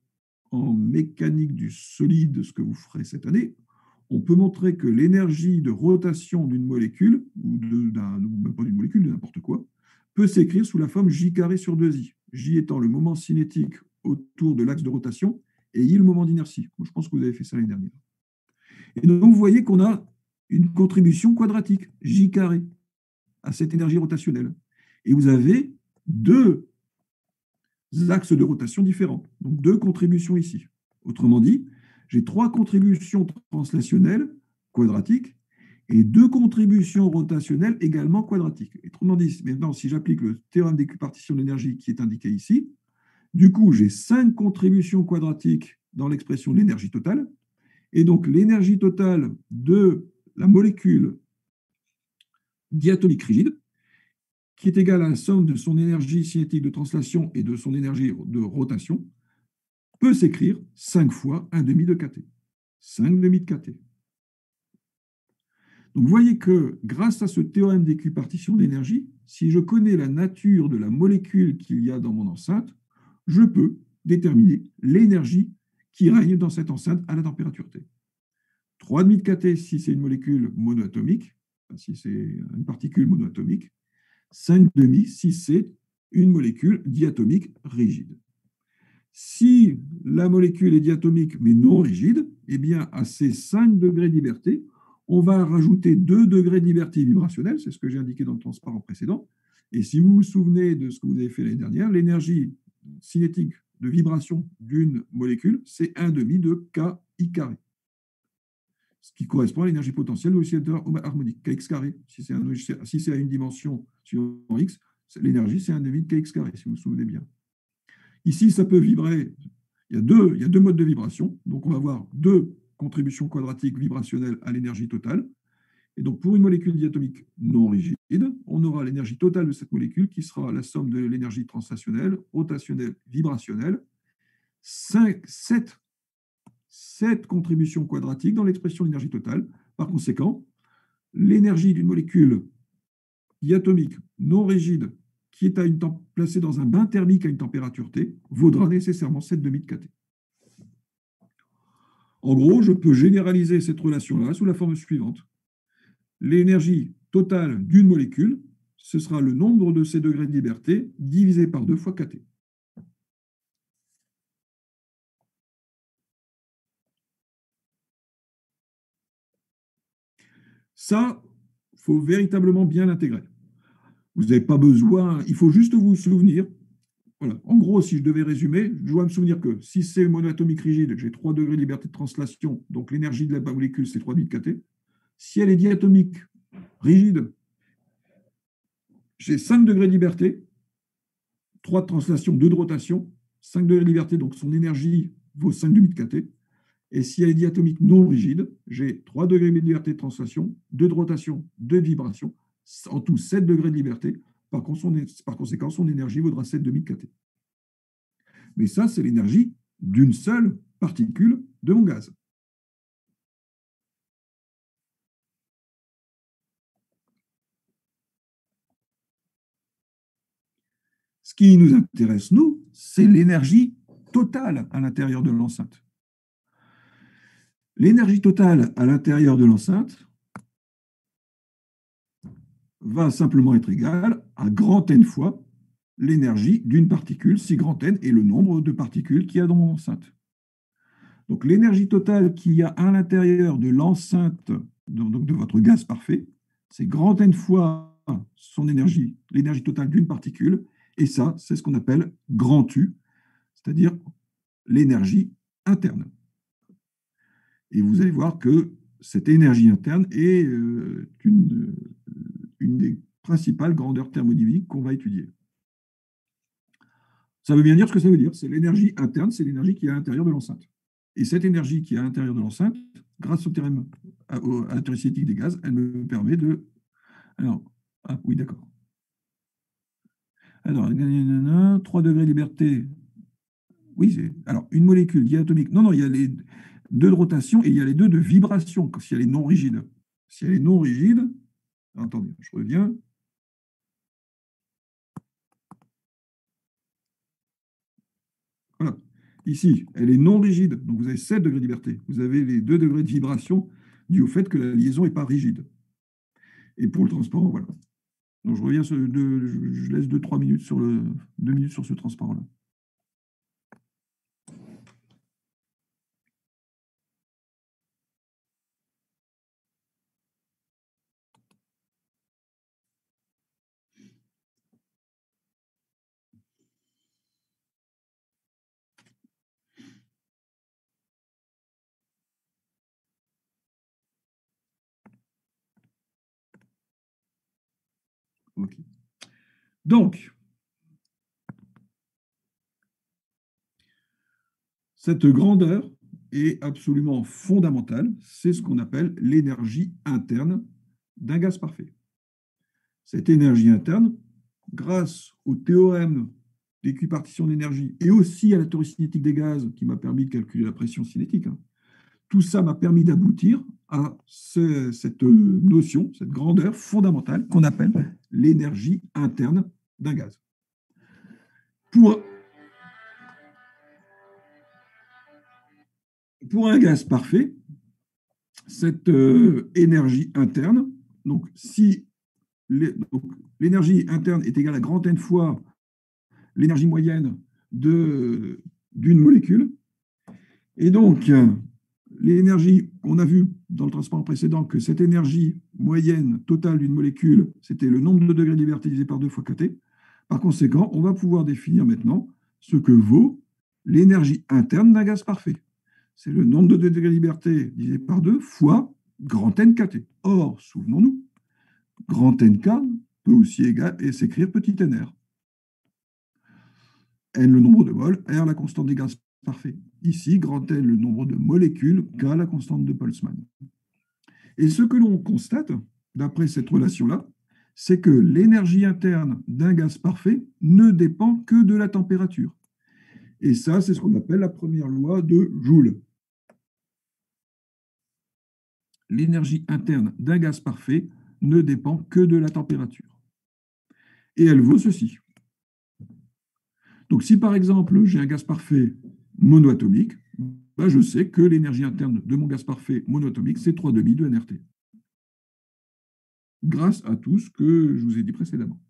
en mécanique du solide, ce que vous ferez cette année, on peut montrer que l'énergie de rotation d'une molécule, ou même pas d'une molécule, de n'importe quoi, peut s'écrire sous la forme J carré sur 2I. J étant le moment cinétique autour de l'axe de rotation, et I le moment d'inertie. Je pense que vous avez fait ça l'année dernière. Et donc, vous voyez qu'on a une contribution quadratique, J carré, à cette énergie rotationnelle. Et vous avez 2 axes de rotation différents, donc 2 contributions ici. Autrement dit, j'ai 3 contributions translationnelles quadratiques et 2 contributions rotationnelles également quadratiques. Autrement dit, maintenant, si j'applique le théorème d'équipartition de l'énergie qui est indiqué ici, du coup, j'ai 5 contributions quadratiques dans l'expression de l'énergie totale, et donc l'énergie totale de la molécule diatomique rigide, qui est égale à la somme de son énergie cinétique de translation et de son énergie de rotation, peut s'écrire 5 fois 1/2 de kT. 5/2 de kT. Donc, vous voyez que grâce à ce théorème d'équipartition d'énergie, si je connais la nature de la molécule qu'il y a dans mon enceinte, je peux déterminer l'énergie qui règne dans cette enceinte à la température T. 3,5 de kT si c'est une molécule monoatomique, si c'est une particule monoatomique, 5,5 si c'est une molécule diatomique rigide. Si la molécule est diatomique mais non rigide, eh bien, à ces 5 degrés de liberté, on va rajouter 2 degrés de liberté vibrationnelle, c'est ce que j'ai indiqué dans le transparent précédent. Et si vous vous souvenez de ce que vous avez fait l'année dernière, l'énergie cinétique de vibration d'une molécule, c'est 1/2 de KI carré, ce qui correspond à l'énergie potentielle de l'oscillateur harmonique, kx carré. Si c'est à une dimension sur x, l'énergie, c'est 1/2 de kx carré, si vous vous souvenez bien. Ici, ça peut vibrer. Il y a deux modes de vibration. Donc, on va avoir 2 contributions quadratiques vibrationnelles à l'énergie totale. Et donc, pour une molécule diatomique non rigide, on aura l'énergie totale de cette molécule qui sera la somme de l'énergie translationnelle, rotationnelle, vibrationnelle. 7 contributions quadratiques dans l'expression de l'énergie totale. Par conséquent, l'énergie d'une molécule diatomique non rigide qui est placée dans un bain thermique à une température T vaudra nécessairement 7,5 de kT. En gros, je peux généraliser cette relation-là sous la forme suivante. l'énergie totale d'une molécule, ce sera le nombre de ses degrés de liberté divisé par 2 fois kT. Ça, il faut véritablement bien l'intégrer. Vous n'avez pas besoin, il faut juste vous souvenir. Voilà. En gros, si je devais résumer, je dois me souvenir que si c'est monoatomique rigide, j'ai 3 degrés de liberté de translation, donc l'énergie de la molécule, c'est 3 kT. Si elle est diatomique rigide, j'ai 5 degrés de liberté, 3 de translation, 2 de rotation, 5 degrés de liberté, donc son énergie vaut 5 demi de kT. Et si elle est diatomique non rigide, j'ai 3 degrés de liberté de translation, 2 de rotation, 2 de vibration, en tout 7 degrés de liberté. Par conséquent, son énergie vaudra 7 demi de kT. Mais ça, c'est l'énergie d'une seule particule de mon gaz. Ce qui nous intéresse, nous, c'est l'énergie totale à l'intérieur de l'enceinte. L'énergie totale à l'intérieur de l'enceinte va simplement être égale à grand N fois l'énergie d'une particule, si grand N est le nombre de particules qu'il y a dans mon enceinte. Donc l'énergie totale qu'il y a à l'intérieur de l'enceinte, donc de votre gaz parfait, c'est grand N fois son énergie, l'énergie totale d'une particule, et ça, c'est ce qu'on appelle grand U, c'est-à-dire l'énergie interne. Et vous allez voir que cette énergie interne est une des principales grandeurs thermodynamiques qu'on va étudier. Ça veut bien dire ce que ça veut dire. C'est l'énergie interne, c'est l'énergie qui est à l'intérieur de l'enceinte. Et cette énergie qui est à l'intérieur de l'enceinte, grâce au théorème à la théorie cinétique des gaz, elle me permet de... Alors, ah oui, d'accord. Alors, 3 degrés de liberté. Oui, alors, une molécule diatomique. Non, non, il y a les 2 de rotation et il y a les 2 de vibration, si elle est non rigide. Si elle est non rigide, attendez, je reviens. Voilà. Ici, elle est non rigide, donc vous avez 7 degrés de liberté. Vous avez les 2 degrés de vibration dû au fait que la liaison n'est pas rigide. Et pour le transparent, voilà. Donc je reviens, je laisse 2 minutes sur 2 minutes sur ce transparent-là. Ok. Donc, cette grandeur est absolument fondamentale. C'est ce qu'on appelle l'énergie interne d'un gaz parfait. Cette énergie interne, grâce au théorème d'équipartition d'énergie et aussi à la théorie cinétique des gaz qui m'a permis de calculer la pression cinétique, tout ça m'a permis d'aboutir à cette notion, cette grandeur fondamentale qu'on appelle l'énergie interne d'un gaz. Pour un gaz parfait, cette énergie interne, donc si l'énergie interne est égale à grand N fois l'énergie moyenne d'une molécule, et donc l'énergie, on a vu dans le transparent précédent que cette énergie moyenne totale d'une molécule, c'était le nombre de degrés de liberté divisé par 2 fois kT. Par conséquent, on va pouvoir définir maintenant ce que vaut l'énergie interne d'un gaz parfait. C'est le nombre de degrés de liberté divisé par 2 fois grand N kT. Or, souvenons-nous, grand NK peut aussi s'écrire petit nr. N le nombre de moles, R la constante des gaz parfaits. Ici, grand N le nombre de molécules, K la constante de Boltzmann. Et ce que l'on constate, d'après cette relation-là, c'est que l'énergie interne d'un gaz parfait ne dépend que de la température. Et ça, c'est ce qu'on appelle la première loi de Joule. L'énergie interne d'un gaz parfait ne dépend que de la température. Et elle vaut ceci. Donc, si par exemple, j'ai un gaz parfait monoatomique, ben, je sais que l'énergie interne de mon gaz parfait monoatomique, c'est 3,5 de nRT. grâce à tout ce que je vous ai dit précédemment.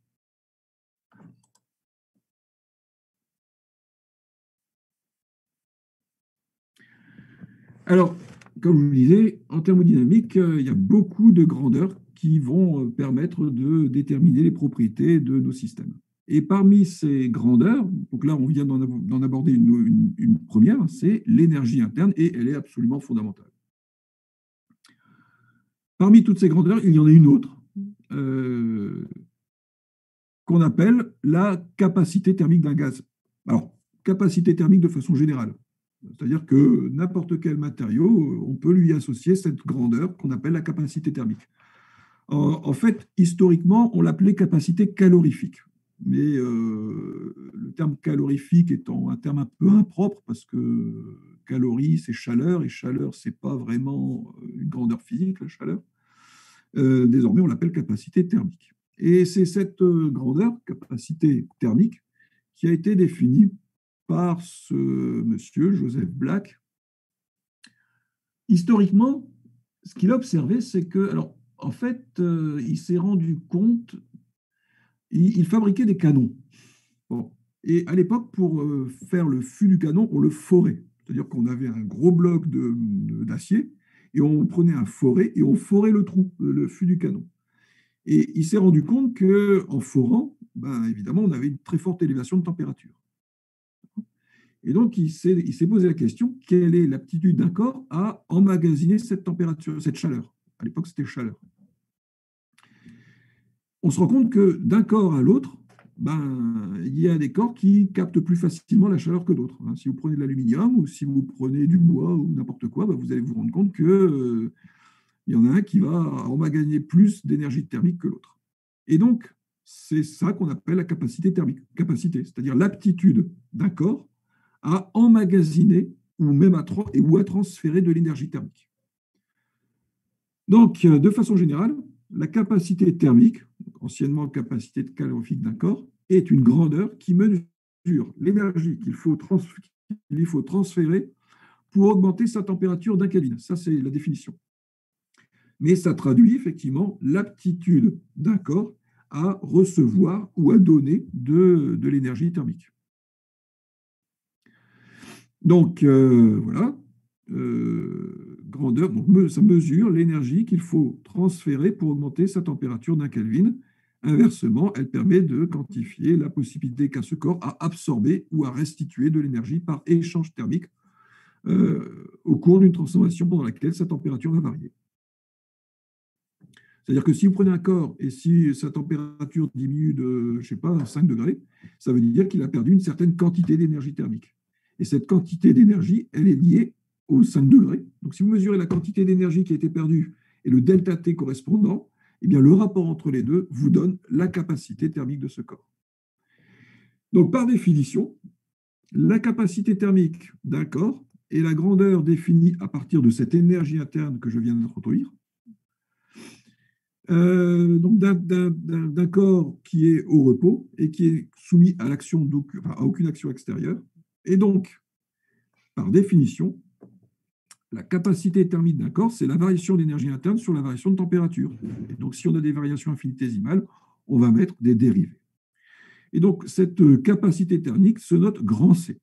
Alors, comme je vous le disais, en thermodynamique, il y a beaucoup de grandeurs qui vont permettre de déterminer les propriétés de nos systèmes. Et parmi ces grandeurs, donc là, on vient d'en aborder une première, c'est l'énergie interne, et elle est absolument fondamentale. Parmi toutes ces grandeurs, il y en a une autre, euh, qu'on appelle la capacité thermique d'un gaz. Alors, capacité thermique de façon générale. C'est-à-dire que n'importe quel matériau, on peut lui associer cette grandeur qu'on appelle la capacité thermique. En fait, historiquement, on l'appelait capacité calorifique. Mais le terme calorifique étant un terme un peu impropre, parce que calorie, c'est chaleur, et chaleur, c'est pas vraiment une grandeur physique, la chaleur. Désormais, on l'appelle capacité thermique. Et c'est cette grandeur, capacité thermique, qui a été définie par ce monsieur, Joseph Black. Historiquement, ce qu'il a observé, c'est que, alors, en fait, il s'est rendu compte, il fabriquait des canons. Bon. Et à l'époque, pour faire le fût du canon, on le forait. C'est-à-dire qu'on avait un gros bloc d'acier et on prenait un forêt et on forait le trou, le fût du canon. Et il s'est rendu compte qu'en forant, ben, évidemment, on avait une très forte élévation de température. Et donc, il s'est posé la question, quelle est l'aptitude d'un corps à emmagasiner cette température, cette chaleur? À l'époque, c'était chaleur. On se rend compte que d'un corps à l'autre, ben, il y a des corps qui captent plus facilement la chaleur que d'autres. Si vous prenez de l'aluminium ou si vous prenez du bois ou n'importe quoi, ben, vous allez vous rendre compte que il y en a un qui va emmagasiner plus d'énergie thermique que l'autre. Et donc, c'est ça qu'on appelle la capacité thermique. Capacité, c'est-à-dire l'aptitude d'un corps à emmagasiner ou même à transférer de l'énergie thermique. Donc, de façon générale, la capacité thermique, anciennement capacité calorifique d'un corps, est une grandeur qui mesure l'énergie qu'il faut transférer pour augmenter sa température d'un Kelvin. Ça, c'est la définition. Mais ça traduit effectivement l'aptitude d'un corps à recevoir ou à donner de l'énergie thermique. Donc, voilà, grandeur, donc ça mesure l'énergie qu'il faut transférer pour augmenter sa température d'un Kelvin. Inversement, elle permet de quantifier la possibilité qu'a ce corps à absorber ou à restituer de l'énergie par échange thermique au cours d'une transformation pendant laquelle sa température va varier. C'est-à-dire que si vous prenez un corps et si sa température diminue de, je sais pas, 5 degrés, ça veut dire qu'il a perdu une certaine quantité d'énergie thermique. Et cette quantité d'énergie, elle est liée aux 5 degrés. Donc, si vous mesurez la quantité d'énergie qui a été perdue et le delta T correspondant, eh bien, le rapport entre les deux vous donne la capacité thermique de ce corps. Donc, par définition, la capacité thermique d'un corps est la grandeur définie à partir de cette énergie interne que je viens d'introduire, donc d'un corps qui est au repos et qui est soumis à l'action à aucune action extérieure. Et donc, par définition, la capacité thermique d'un corps, c'est la variation d'énergie interne sur la variation de température. Et donc, si on a des variations infinitésimales, on va mettre des dérivées. Et donc, cette capacité thermique se note grand C.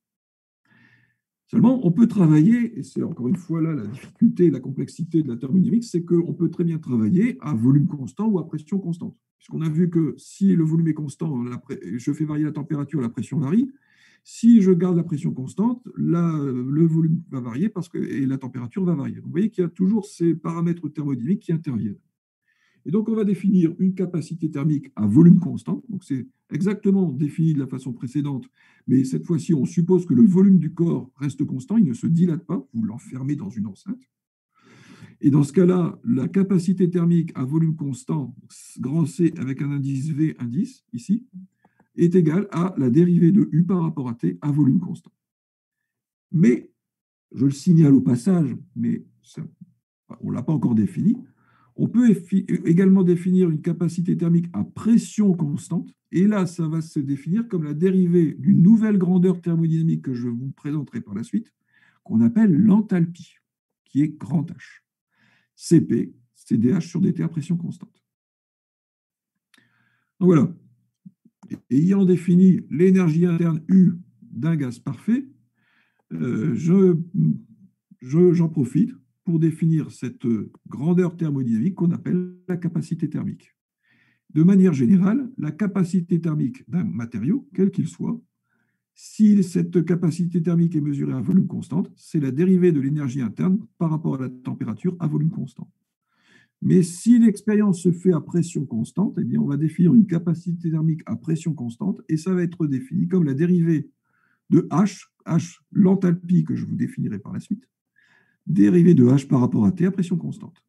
Seulement, on peut travailler, et c'est encore une fois là la difficulté et la complexité de la thermodynamique, c'est qu'on peut très bien travailler à volume constant ou à pression constante. Puisqu'on a vu que si le volume est constant, je fais varier la température, la pression varie. Si je garde la pression constante, le volume va varier et la température va varier. Donc, vous voyez qu'il y a toujours ces paramètres thermodynamiques qui interviennent. Et donc, on va définir une capacité thermique à volume constant. Donc, c'est exactement défini de la façon précédente, mais cette fois-ci, on suppose que le volume du corps reste constant, il ne se dilate pas, vous l'enfermez dans une enceinte. Et dans ce cas-là, la capacité thermique à volume constant, grand C avec un indice V, indice, ici, est égale à la dérivée de U par rapport à T à volume constant. Mais, je le signale au passage, mais ça, on ne l'a pas encore défini, on peut également définir une capacité thermique à pression constante. Et là, ça va se définir comme la dérivée d'une nouvelle grandeur thermodynamique que je vous présenterai par la suite, qu'on appelle l'enthalpie, qui est grand H. Cp, c'est dH sur dt à pression constante. Donc voilà. Et ayant défini l'énergie interne U d'un gaz parfait, j'en profite pour définir cette grandeur thermodynamique qu'on appelle la capacité thermique. De manière générale, la capacité thermique d'un matériau, quel qu'il soit, si cette capacité thermique est mesurée à volume constant, c'est la dérivée de l'énergie interne par rapport à la température à volume constant. Mais si l'expérience se fait à pression constante, eh bien, on va définir une capacité thermique à pression constante et ça va être défini comme la dérivée de H, l'enthalpie que je vous définirai par la suite, dérivée de H par rapport à T à pression constante.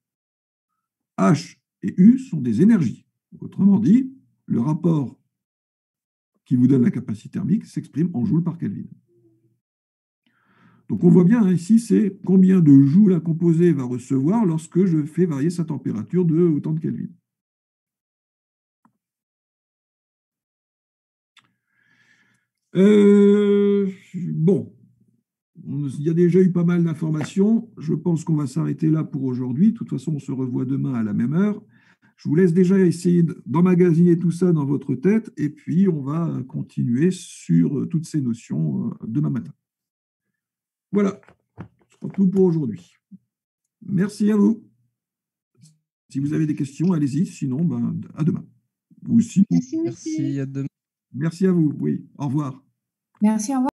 H et U sont des énergies. Autrement dit, le rapport qui vous donne la capacité thermique s'exprime en joules par Kelvin. Donc on voit bien ici, c'est combien de joules un composé va recevoir lorsque je fais varier sa température de autant de Kelvin. Bon, il y a déjà eu pas mal d'informations. Je pense qu'on va s'arrêter là pour aujourd'hui. De toute façon, on se revoit demain à la même heure. Je vous laisse déjà essayer d'emmagasiner tout ça dans votre tête et puis on va continuer sur toutes ces notions demain matin. Voilà, ce sera tout pour aujourd'hui. Merci à vous. Si vous avez des questions, allez-y. Sinon, à demain. Merci, à demain. Merci à vous. Oui, au revoir. Merci, au revoir.